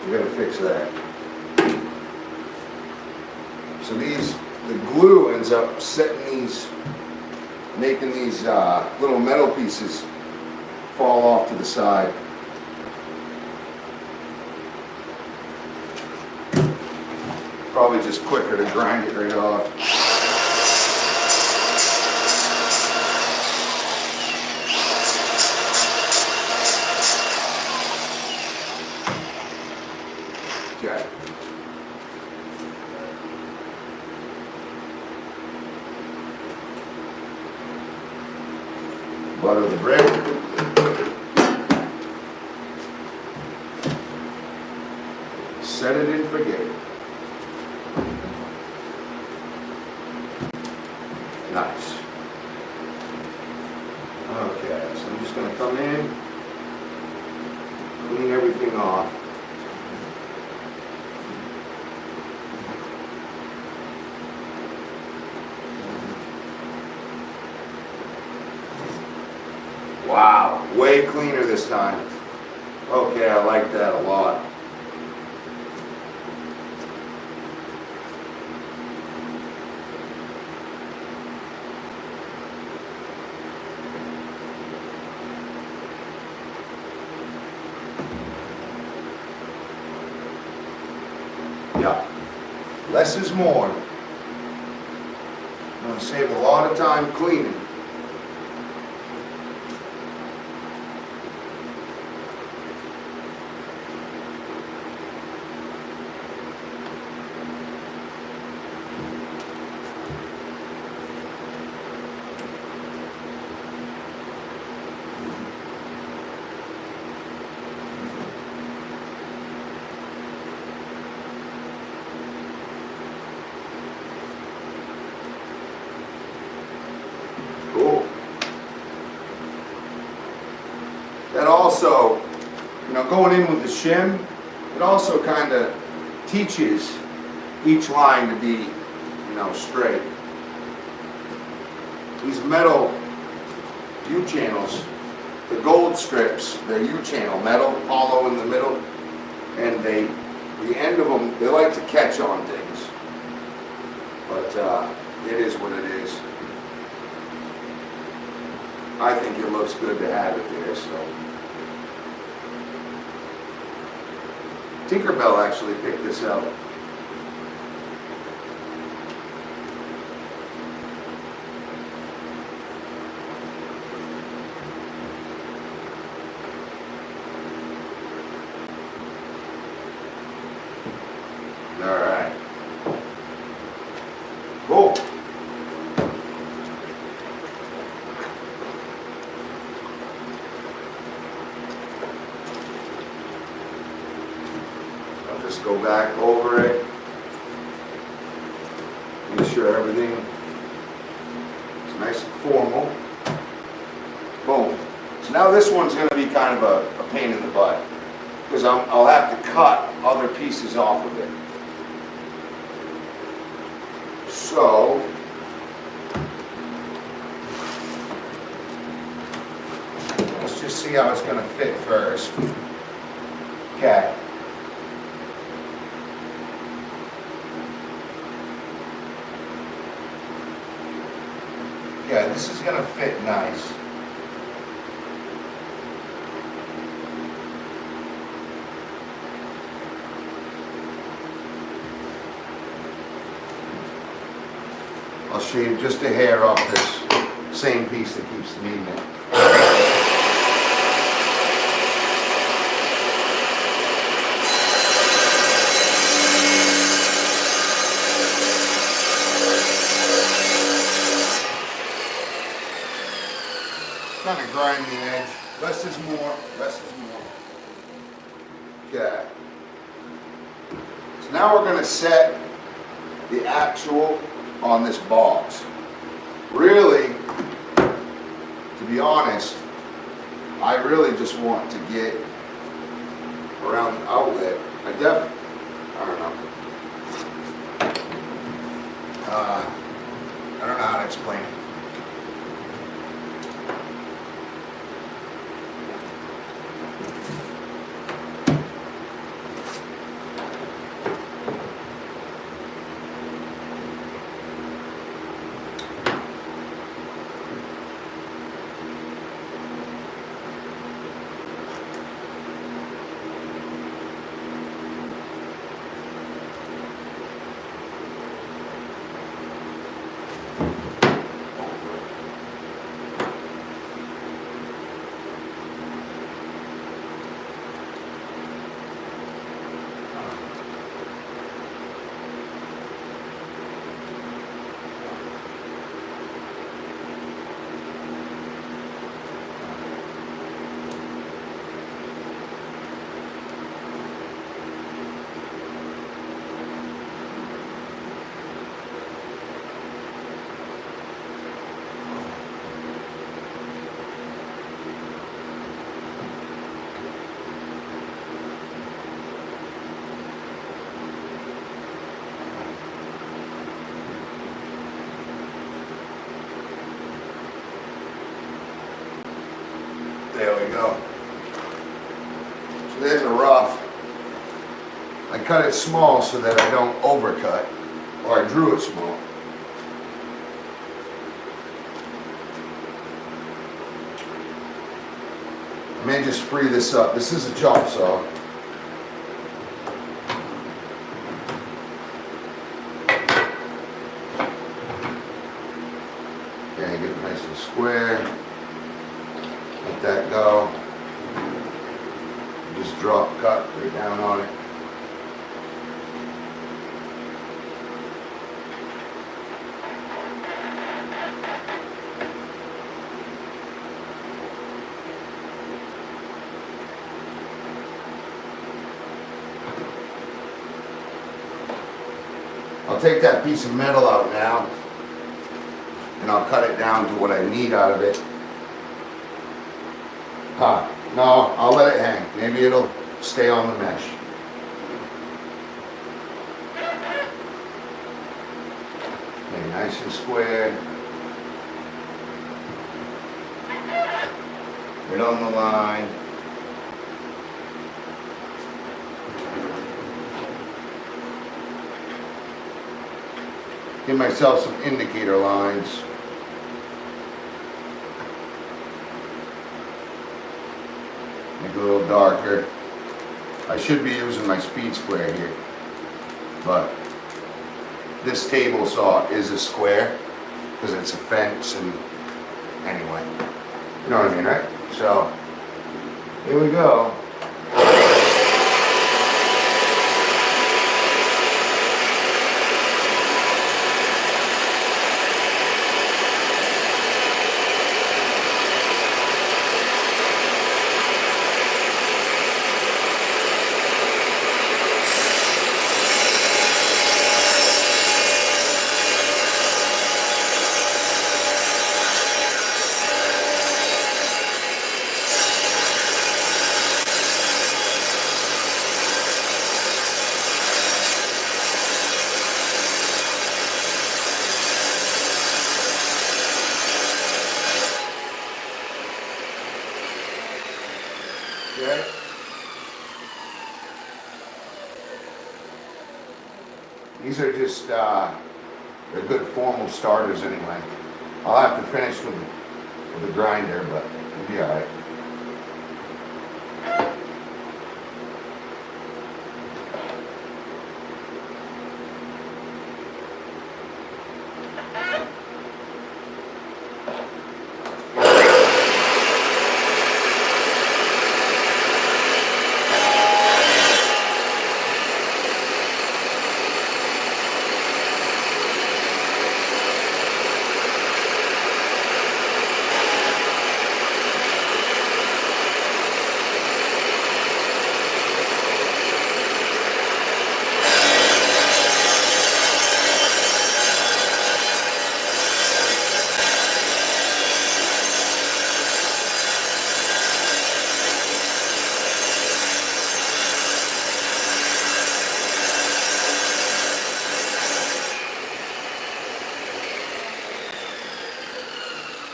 We gotta fix that. So the glue ends up making these little metal pieces fall off to the side. Probably just quicker to grind it right off. brick. Set it and forget it. Nice. Okay, so I'm just going to come in, clean everything off. Wow, way cleaner this time. Okay, I like that a lot. Yeah, less is more. I'm going to save a lot of time cleaning. Cool. That also, going in with the shim, it also kind of teaches each line to be, straight. These metal U-channels, the gold strips, they're U-channel metal, hollow in the middle, and the end of them, they like to catch on things. But it is what it is. I think it looks good to have it there, so. Tinkerbell actually picked this out. All right. Cool. I'll just go back over it. Make sure everything is nice and formal. Boom. So now this one's going to be kind of a pain in the butt because I'll have to cut other pieces off of it. So, let's just see how it's going to fit first. Okay. Okay, this is going to fit nice. I'll shave just a hair off this same piece that keeps the magnet. Kind of grind the edge. Less is more, less is more. Okay. So now we're going to set the actual on this box. Really, to be honest, I really just want to get around the outlet. I don't know. I don't know how to explain it. There we go. So there's a rough. I cut it small so that I don't overcut, or I drew it small. I may just free this up. This is a chop saw. Okay, get it nice and square. Let that go. Just drop cut right down on it. I'll take that piece of metal out now and I'll cut it down to what I need out of it. No, I'll let it hang. Maybe it'll stay on the mesh. Okay, nice and square. Right on the line. Give myself some indicator lines. Make it a little darker. I should be using my speed square here, but this table saw is a square because it's a fence, and anyway, you know what I mean, right? So here we go. Okay. These are just, they're good formal starters anyway. I'll have to finish with the grinder, but it'll be alright.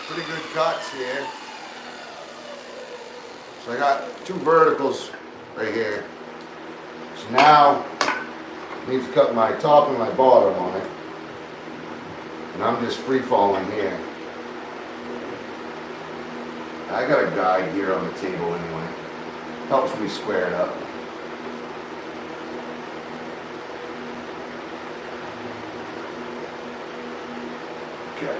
Pretty good cuts here. So I got two verticals right here. So now I need to cut my top and my bottom on it. And I'm just free falling here. I got a guide here on the table anyway. Helps me square it up. Okay.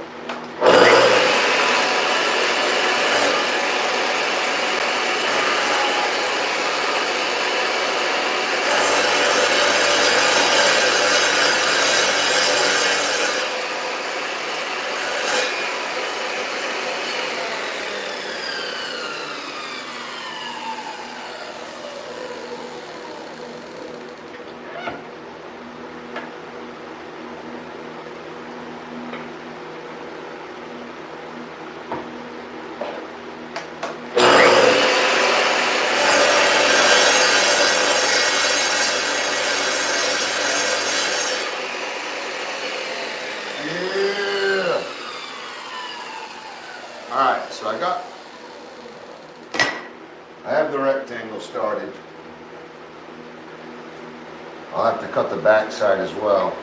I have the rectangle started. I'll have to cut the back side as well.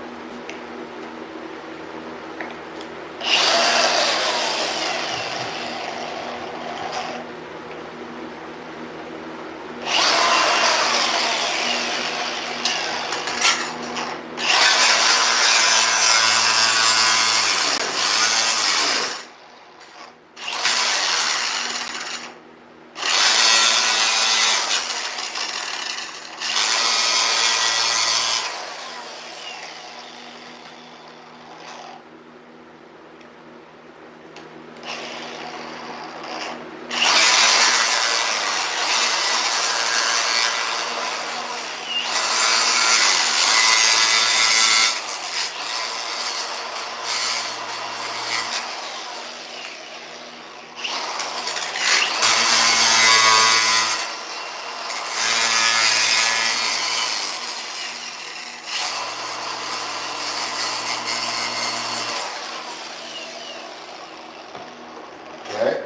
Okay.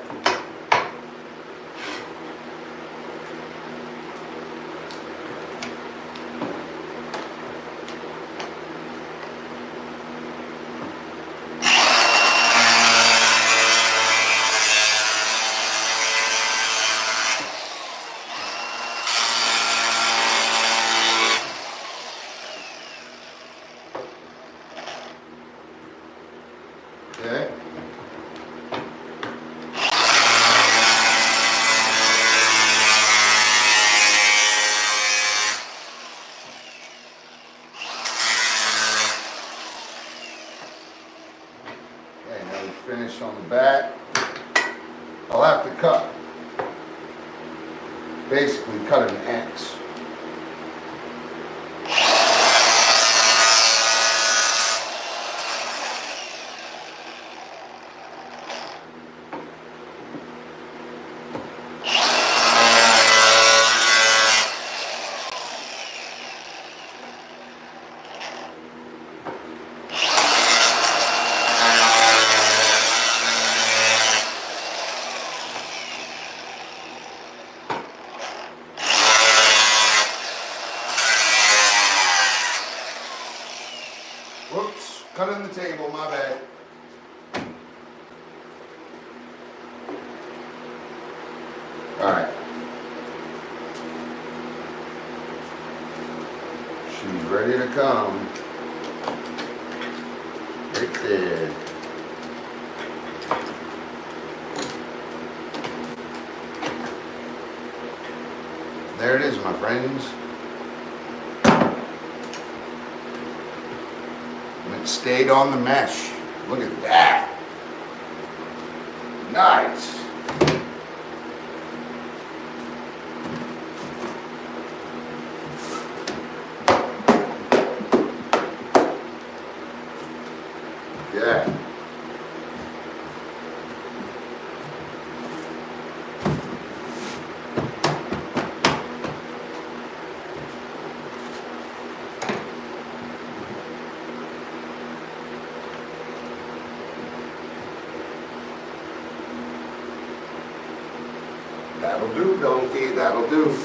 Okay. Okay, now we're finished on the back. I'll have to cut, basically cut an X. Whoops, cutting the table, my bad. All right. She's ready to come. Right there. There it is, my friends. And it stayed on the mesh. Look at that. Nice. Yeah. That'll do, donkey, that'll do.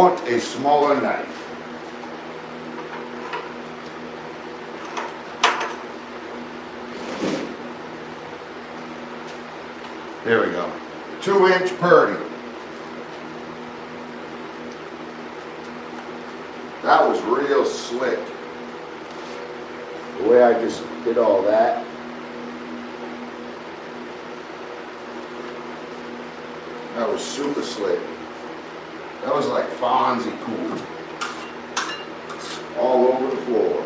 want a smaller knife. There we go. 2-inch Purdy. That was real slick. The way I just did all that. That was super slick. That was like Fonzie cool. All over the floor.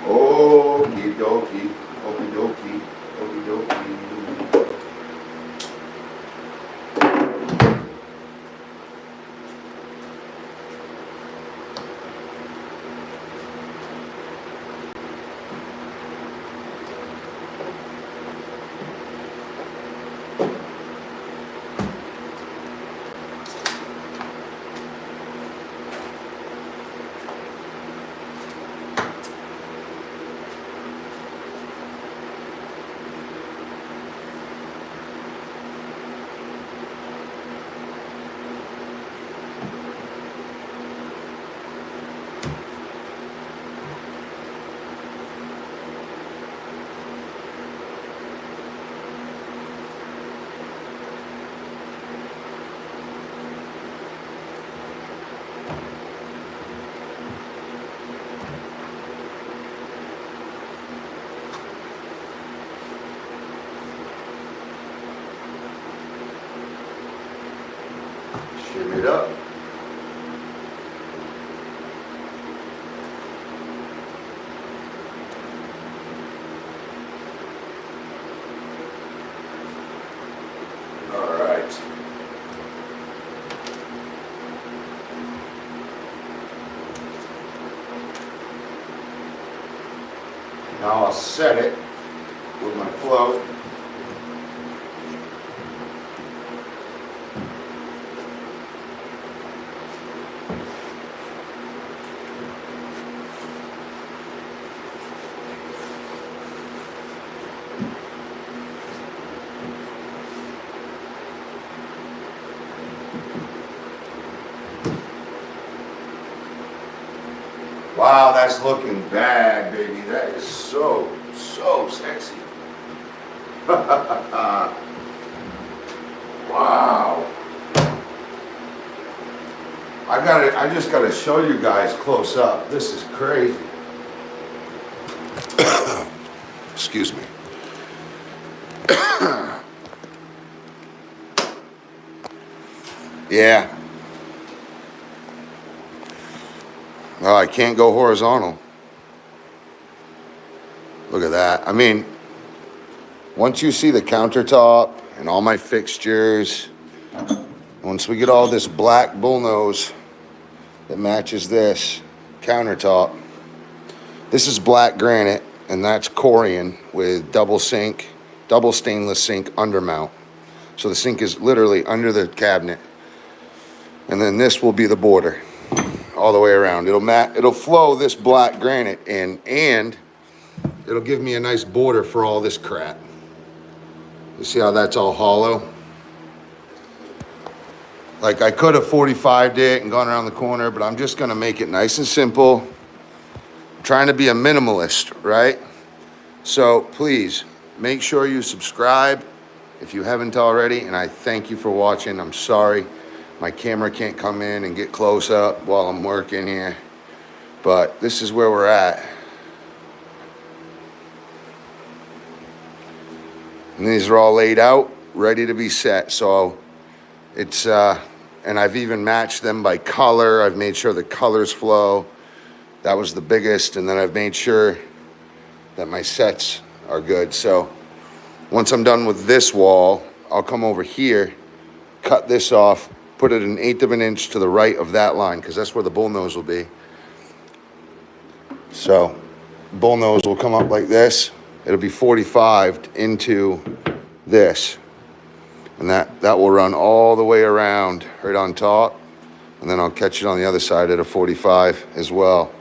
Okie dokie, okie dokie, okie dokie. Shimmy it up. All right. Now I'll set it with my float. Wow, that's looking bad, baby. That is so sexy. Wow. I just gotta show you guys close up. This is crazy. Excuse me. Yeah. Oh, I can't go horizontal. Look at that. I mean, once you see the countertop and all my fixtures, once we get all this black bullnose that matches this countertop, this is black granite, and that's Corian with double sink, double stainless sink undermount. So the sink is literally under the cabinet. And then this will be the border all the way around. It'll flow this black granite in, and it'll give me a nice border for all this crap. You see how that's all hollow? Like, I could have 45'd it and gone around the corner, but I'm just gonna make it nice and simple. I'm trying to be a minimalist, right? So please, make sure you subscribe if you haven't already, and I thank you for watching. I'm sorry my camera can't come in and get close up while I'm working here, but this is where we're at. And these are all laid out, ready to be set. So it's, and I've even matched them by color. I've made sure the colors flow. That was the biggest. And then I've made sure that my sets are good. So once I'm done with this wall, I'll come over here, cut this off, put it 1/8 of an inch to the right of that line, because that's where the bullnose will be. So bullnose will come up like this. It'll be 45'd into this. And that will run all the way around right on top. And then I'll catch it on the other side at a 45 as well.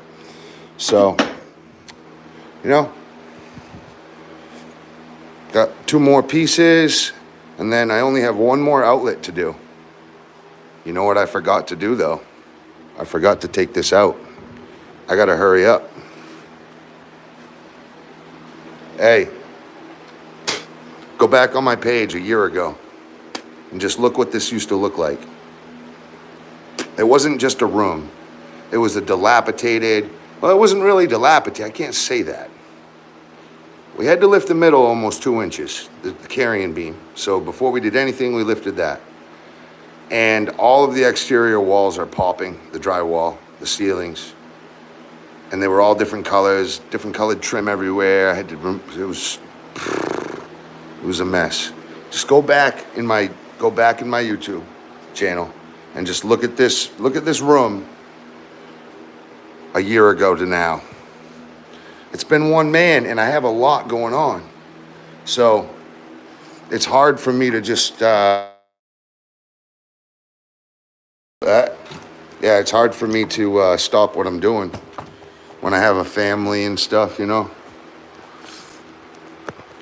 So, you know, got 2 more pieces, and then I only have 1 more outlet to do. You know what I forgot to do though? I forgot to take this out. I gotta hurry up. Hey, go back on my page a year ago and just look what this used to look like. It wasn't just a room. It was a dilapidated, well, it wasn't really dilapidated. I can't say that. We had to lift the middle almost 2 inches, the carrying beam. So before we did anything, we lifted that. And all of the exterior walls are popping, the drywall, the ceilings. And they were all different colors, different colored trim everywhere. It was a mess. Just go back in my YouTube channel and just look at this room a year ago to now. It's been one man, and I have a lot going on. So it's hard for me to just, it's hard for me to stop what I'm doing when I have a family and stuff, you know?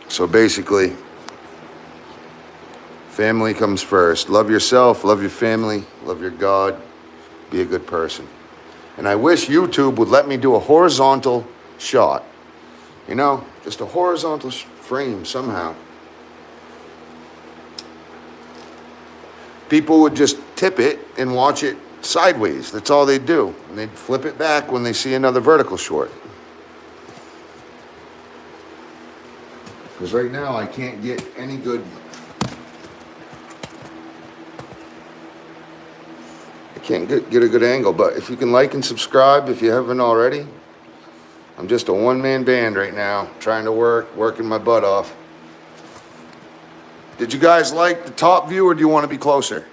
So basically, family comes first. Love yourself, love your family, love your God, be a good person. And I wish YouTube would let me do a horizontal shot. You know, just a horizontal frame somehow. People would just tip it and watch it sideways. That's all they do. And they'd flip it back when they see another vertical short. Because right now I can't get any good. I can't get a good angle. But if you can like and subscribe if you haven't already. I'm just a one-man band right now, trying to working my butt off. Did you guys like the top view, or do you want to be closer?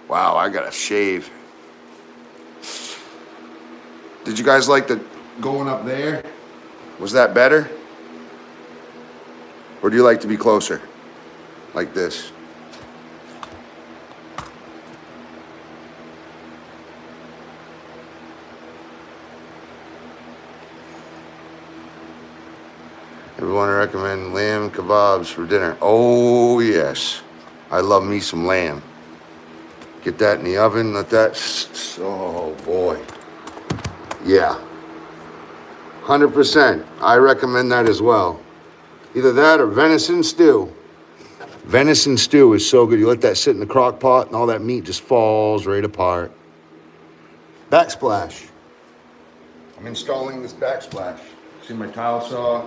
Wow, I gotta shave. Did you guys like the going up there? Was that better? Or do you like to be closer? Like this? Everyone recommend lamb kebabs for dinner. Oh yes, I love me some lamb. Get that in the oven, let that, oh boy. Yeah, 100%, I recommend that as well. Either that or venison stew. Venison stew is so good. You let that sit in the crock pot and all that meat just falls right apart. Backsplash. I'm installing this backsplash. See my tile saw?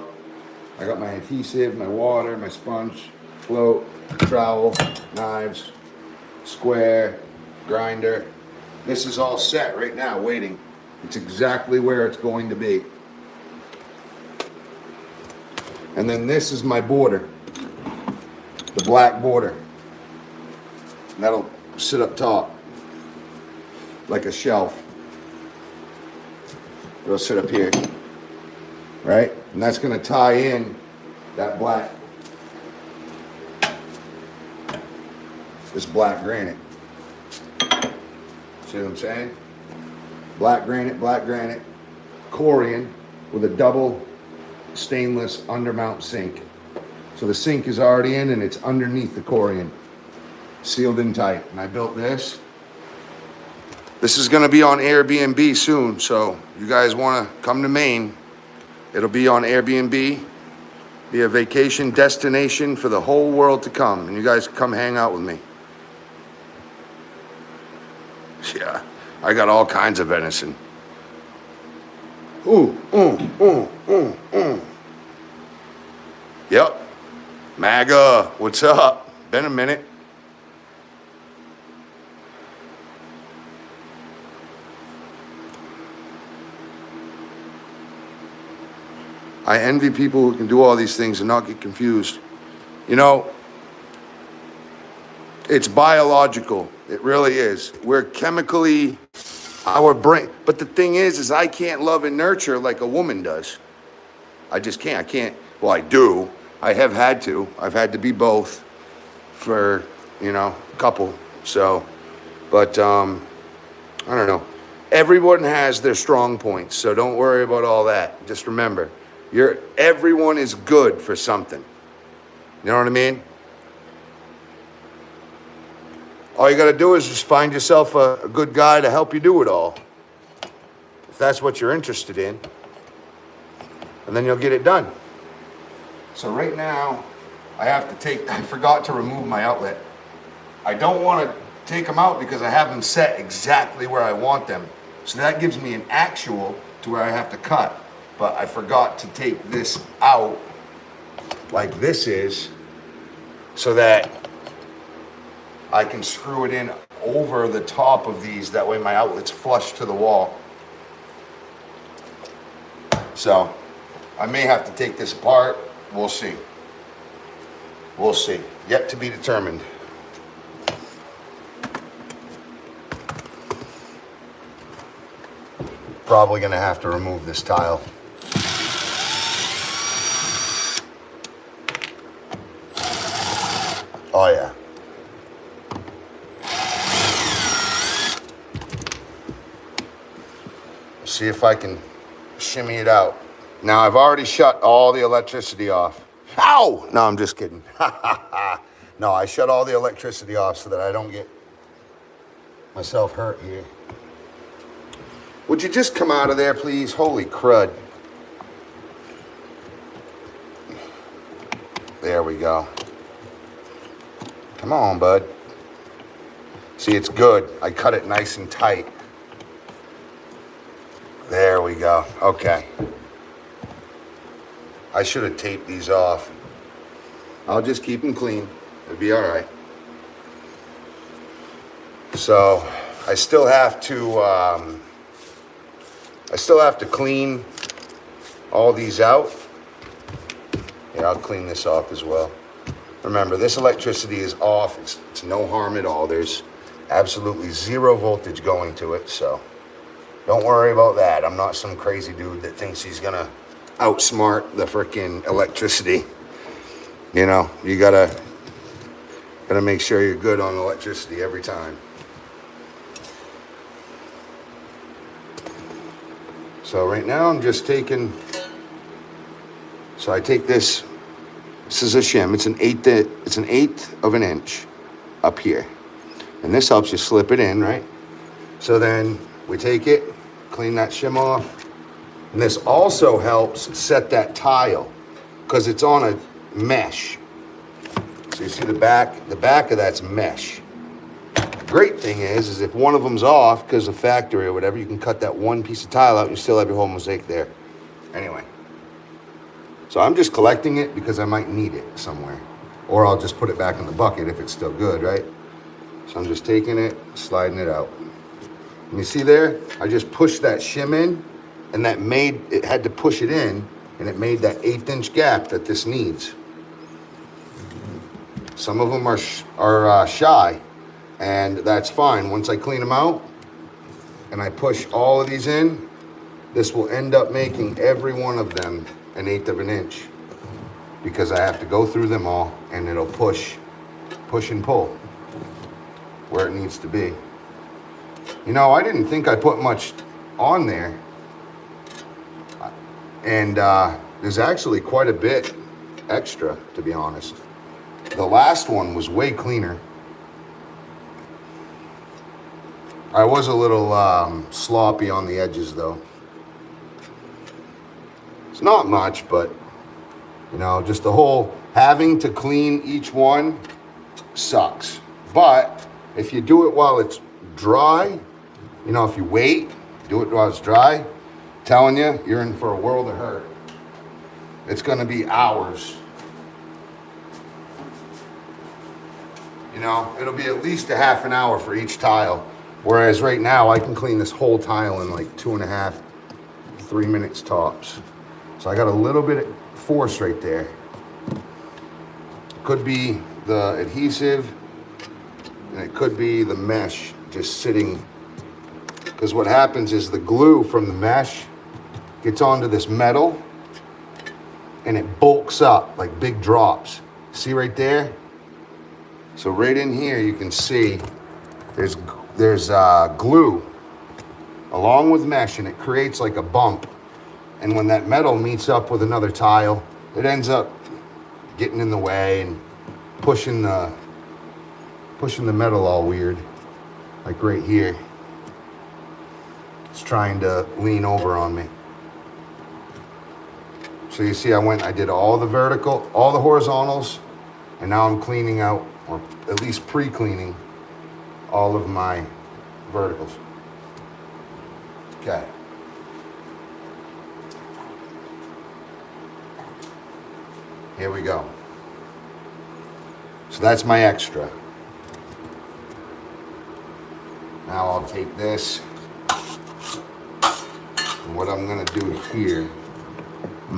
I got my adhesive, my water, my sponge, float, trowel, knives, square, grinder. This is all set right now, waiting. It's exactly where it's going to be. And then this is my border, the black border. And that'll sit up top like a shelf. It'll sit up here, right? And that's gonna tie in that black, this black granite. See what I'm saying? Black granite, Corian with a double stainless undermount sink. So the sink is already in and it's underneath the Corian, sealed in tight. And I built this. This is gonna be on Airbnb soon, so you guys wanna come to Maine, it'll be on Airbnb, be a vacation destination for the whole world to come, and you guys come hang out with me. Yeah, I got all kinds of venison. Yep, MAGA, what's up? Been a minute. I envy people who can do all these things and not get confused. You know, it's biological. It really is. We're chemically, our brain. But the thing is I can't love and nurture like a woman does. I just can't. I can't. Well, I do. I have had to. I've had to be both for, you know, a couple. So, but I don't know. Everyone has their strong points, so don't worry about all that. Just remember, everyone is good for something. You know what I mean? All you got to do is just find yourself a good guy to help you do it all. If that's what you're interested in. And then you'll get it done. So right now, I forgot to remove my outlet. I don't want to take them out because I have them set exactly where I want them. So that gives me an actual to where I have to cut. But I forgot to take this out like this is so that I can screw it in over the top of these. That way my outlet's flush to the wall. So I may have to take this apart. We'll see. We'll see. Yet to be determined. Probably gonna have to remove this tile. Oh yeah. See if I can shimmy it out. Now I've already shut all the electricity off. Ow! No, I'm just kidding. No, I shut all the electricity off so that I don't get myself hurt here. Would you just come out of there, please? Holy crud. There we go. Come on, bud. See, it's good. I cut it nice and tight. There we go. Okay. I should have taped these off. I'll just keep them clean. It'll be all right. So I still have to clean all these out. Yeah, I'll clean this off as well. Remember, this electricity is off. It's no harm at all. There's absolutely zero voltage going to it, so don't worry about that. I'm not some crazy dude that thinks he's gonna outsmart the freaking electricity. You know, you gotta make sure you're good on electricity every time. So right now I'm just taking, so I take this is a shim, it's an eighth of an inch up here. And this helps you slip it in, right? So then we take it, clean that shim off. And this also helps set that tile because it's on a mesh. So you see the back of that's mesh. Great thing is if one of them's off because of factory or whatever, you can cut that one piece of tile out and you still have your whole mosaic there. Anyway, so I'm just collecting it because I might need it somewhere. Or I'll just put it back in the bucket if it's still good, right? So I'm just taking it, sliding it out. And you see there, I just pushed that shim in, and that made, it had to push it in, and it made that 1/8 inch gap that this needs. Some of them are shy, and that's fine. Once I clean them out, and I push all of these in, this will end up making every one of them 1/8 of an inch, because I have to go through them all, and it'll push and pull where it needs to be. You know, I didn't think I put much on there, and there's actually quite a bit extra, to be honest. The last one was way cleaner. I was a little sloppy on the edges though. It's not much, but you know, just the whole having to clean each one sucks. But if you do it while it's dry, you know, if you wait, do it while it's dry, telling you, you're in for a world of hurt. It's gonna be hours. You know, it'll be at least a half an hour for each tile. Whereas right now, I can clean this whole tile in like 2.5, 3 minutes tops. So I got a little bit of force right there. Could be the adhesive, and it could be the mesh just sitting. Because what happens is the glue from the mesh gets onto this metal, and it bulks up like big drops. See right there? So right in here, you can see there's glue along with mesh, and it creates like a bump. And when that metal meets up with another tile, it ends up getting in the way and pushing the metal all weird, like right here. It's trying to lean over on me. So you see, I did all the vertical, all the horizontals, and now I'm cleaning out, or at least pre-cleaning, all of my verticals. Okay. Here we go. So that's my extra. Now I'll take this, and what I'm gonna do here, I'm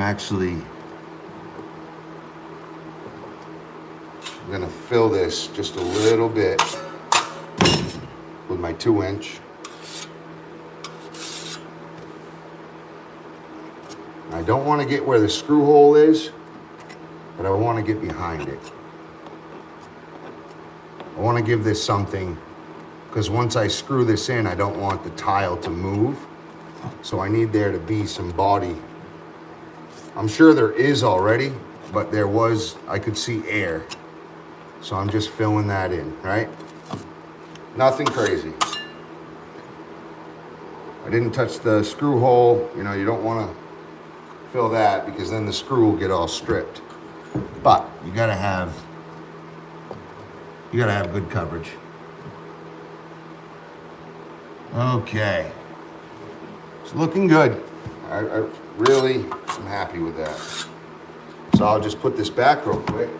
gonna fill this just a little bit with my 2-inch. I don't want to get where the screw hole is, but I want to get behind it. I want to give this something, because once I screw this in, I don't want the tile to move. So I need there to be some body. I'm sure there is already, but I could see air. So I'm just filling that in, right? Nothing crazy. I didn't touch the screw hole. You know, you don't want to fill that, because then the screw will get all stripped. But you gotta have good coverage. Okay, it's looking good. I really am happy with that. So I'll just put this back real quick.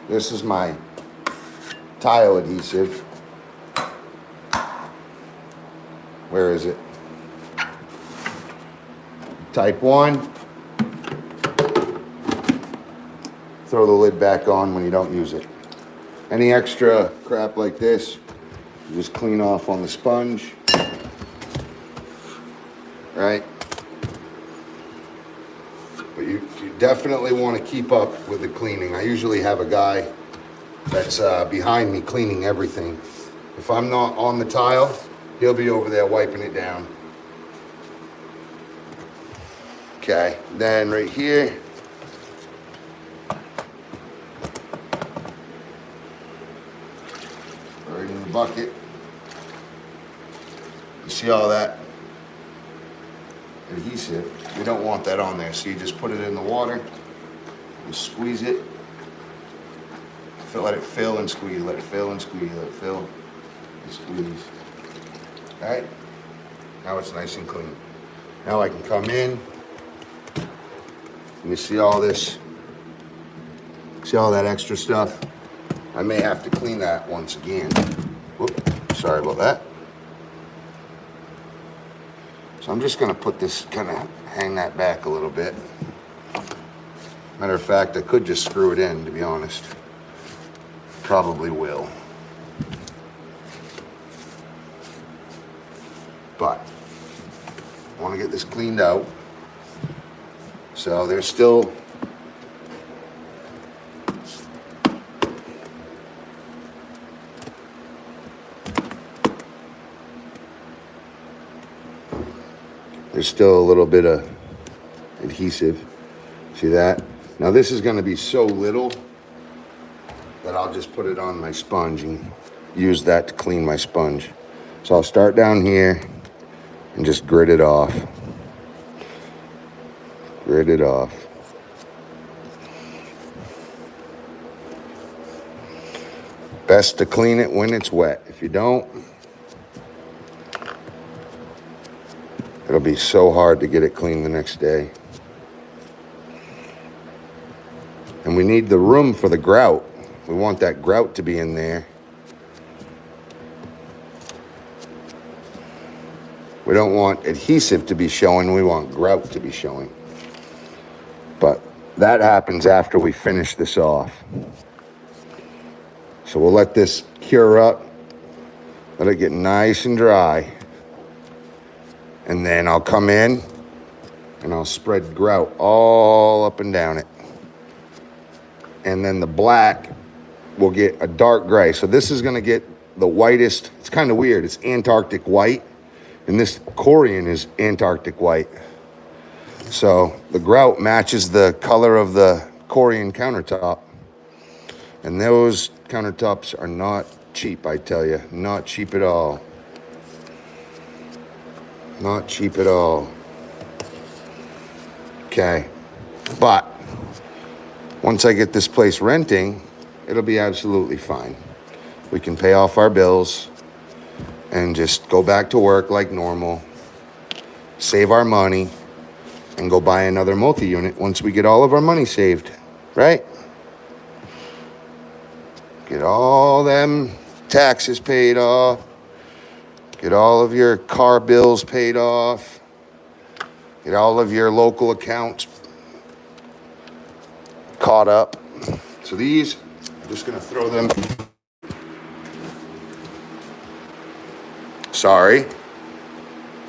This is my tile adhesive. Where is it? Type 1. Throw the lid back on when you don't use it. Any extra crap like this, you just clean off on the sponge. Right? But you definitely want to keep up with the cleaning. I usually have a guy that's behind me cleaning everything. If I'm not on the tile, he'll be over there wiping it down. Okay, then right here, right in the bucket, you see all that adhesive? You don't want that on there, so you just put it in the water, you squeeze it, let it fill and squeeze, let it fill and squeeze, let it fill and squeeze. All right, now it's nice and clean. Now I can come in, and you see all this, see all that extra stuff? I may have to clean that once again. Whoop, sorry about that. So I'm just gonna put this, kind of hang that back a little bit. Matter of fact, I could just screw it in, to be honest. Probably will. But I want to get this cleaned out. So there's still a little bit of adhesive. See that? Now this is going to be so little that I'll just put it on my sponge and use that to clean my sponge. So I'll start down here and just grit it off. Grit it off. Best to clean it when it's wet. If you don't, it'll be so hard to get it clean the next day. And we need the room for the grout. We want that grout to be in there. We don't want adhesive to be showing, we want grout to be showing. But that happens after we finish this off. So we'll let this cure up, let it get nice and dry. And then I'll come in and I'll spread grout all up and down it. And then the black will get a dark gray. So this is gonna get the whitest. It's kind of weird, it's Antarctic white. And this Corian is Antarctic white. So the grout matches the color of the Corian countertop. And those countertops are not cheap, I tell you. Not cheap at all. Not cheap at all. Okay. But once I get this place renting, it'll be absolutely fine. We can pay off our bills and just go back to work like normal, save our money, and go buy another multi-unit once we get all of our money saved, right? Get all them taxes paid off, get all of your car bills paid off, get all of your local accounts caught up. So these, I'm just gonna throw them. Sorry,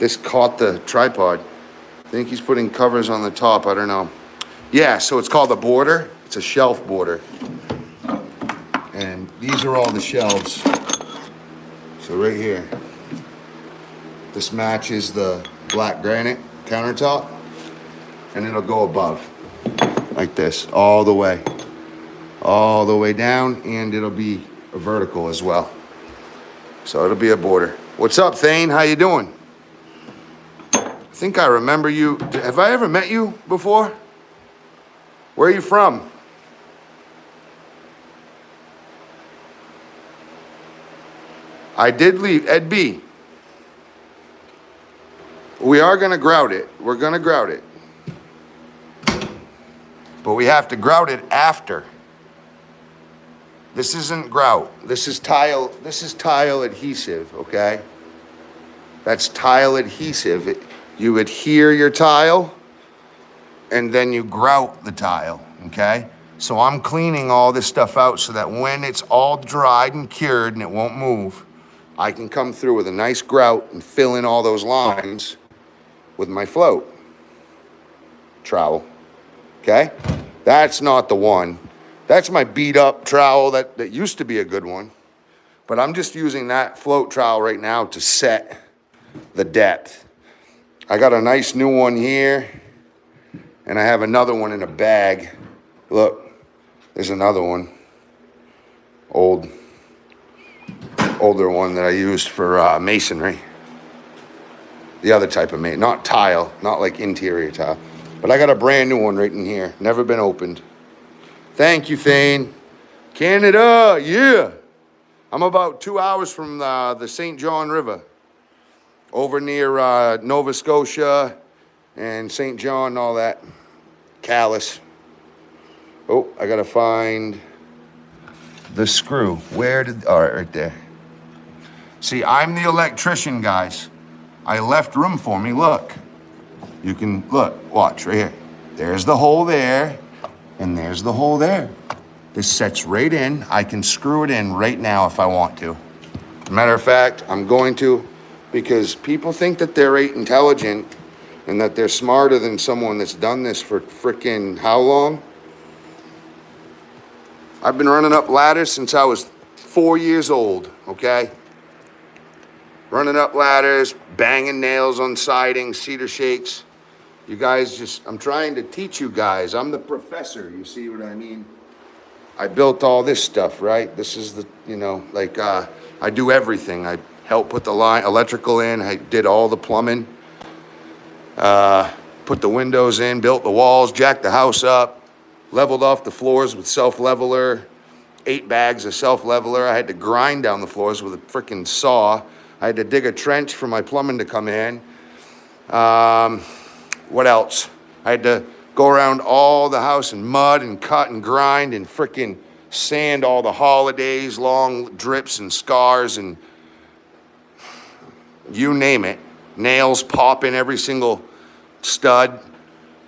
this caught the tripod. I think he's putting covers on the top, I don't know. Yeah, so it's called a border. It's a shelf border. And these are all the shelves. So right here, this matches the black granite countertop, and it'll go above like this all the way down, and it'll be a vertical as well. So it'll be a border. What's up, Thane? How you doing? I think I remember you. Have I ever met you before? Where are you from? I did leave. Ed B. We are gonna grout it. We're gonna grout it. But we have to grout it after. This isn't grout. This is tile adhesive, okay? That's tile adhesive. You adhere your tile and then you grout the tile, okay? So I'm cleaning all this stuff out so that when it's all dried and cured and it won't move, I can come through with a nice grout and fill in all those lines with my float trowel, okay? That's not the one. That's my beat up trowel that used to be a good one. But I'm just using that float trowel right now to set the depth. I got a nice new one here, and I have another one in a bag. Look, there's another one. Older one that I used for masonry. The other type of masonry, not tile, not like interior tile. But I got a brand new one right in here, never been opened. Thank you, Thane. Canada, yeah. I'm about 2 hours from the St. John River, over near Nova Scotia and St. John and all that. Calais. Oh, I gotta find the screw. Where did, all right there. See, I'm the electrician, guys. I left room for me, look. You can, look, watch right here. There's the hole there, and there's the hole there. This sets right in. I can screw it in right now if I want to. Matter of fact, I'm going to, because people think that they're intelligent and that they're smarter than someone that's done this for frickin' how long? I've been running up ladders since I was 4 years old, okay? Running up ladders, banging nails on siding, cedar shakes. You guys just, I'm trying to teach you guys. I'm the professor, you see what I mean? I built all this stuff, right? This is the, you know, like, I do everything. I helped put the line, electrical in, I did all the plumbing, put the windows in, built the walls, jacked the house up, leveled off the floors with self-leveler, 8 bags of self-leveler. I had to grind down the floors with a freaking saw. I had to dig a trench for my plumbing to come in. What else? I had to go around all the house and mud and cut and grind and frickin' sand all the holidays, long drips and scars and you name it. Nails popping every single stud.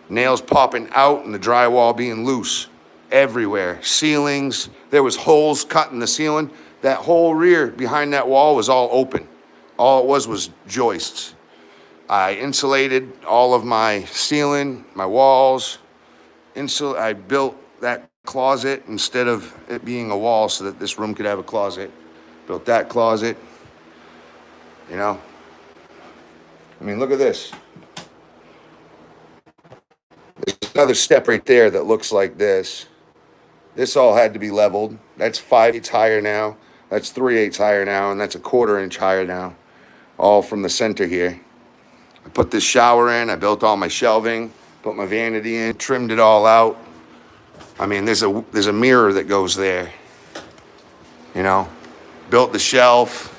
Nails popping out and the drywall being loose everywhere. Ceilings, there was holes cut in the ceiling. That whole rear behind that wall was all open. All it was joists. I insulated all of my ceiling, my walls. I built that closet instead of it being a wall so that this room could have a closet. Built that closet, you know. I mean, look at this. There's another step right there that looks like this. This all had to be leveled. That's 5/8 higher now. That's 3/8 higher now, and that's a 1/4 inch higher now. All from the center here. I put this shower in, I built all my shelving, put my vanity in, trimmed it all out. I mean, there's a mirror that goes there, you know, built the shelf.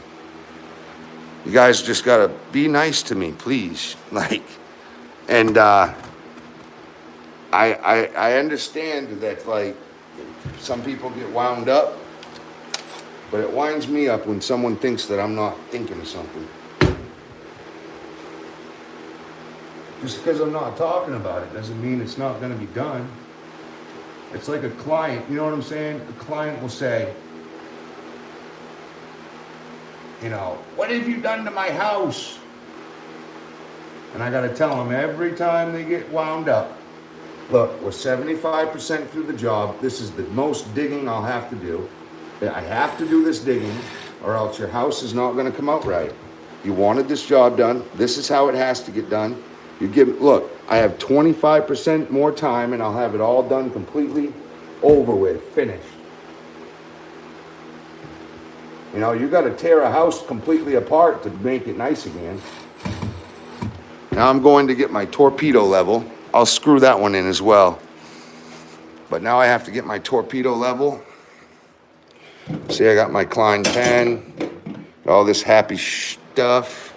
You guys just gotta be nice to me, please. Like, and I understand that, like, some people get wound up, but it winds me up when someone thinks that I'm not thinking of something. Just because I'm not talking about it doesn't mean it's not going to be done. It's like a client, you know what I'm saying? A client will say, you know, what have you done to my house? And I got to tell them every time they get wound up, look, we're 75% through the job. This is the most digging I'll have to do. I have to do this digging or else your house is not going to come out right. You wanted this job done. This is how it has to get done. Look, I have 25% more time and I'll have it all done completely over with, finished. You know, you got to tear a house completely apart to make it nice again. Now I'm going to get my torpedo level. I'll screw that one in as well. But now I have to get my torpedo level. See, I got my Klein pen, all this happy stuff.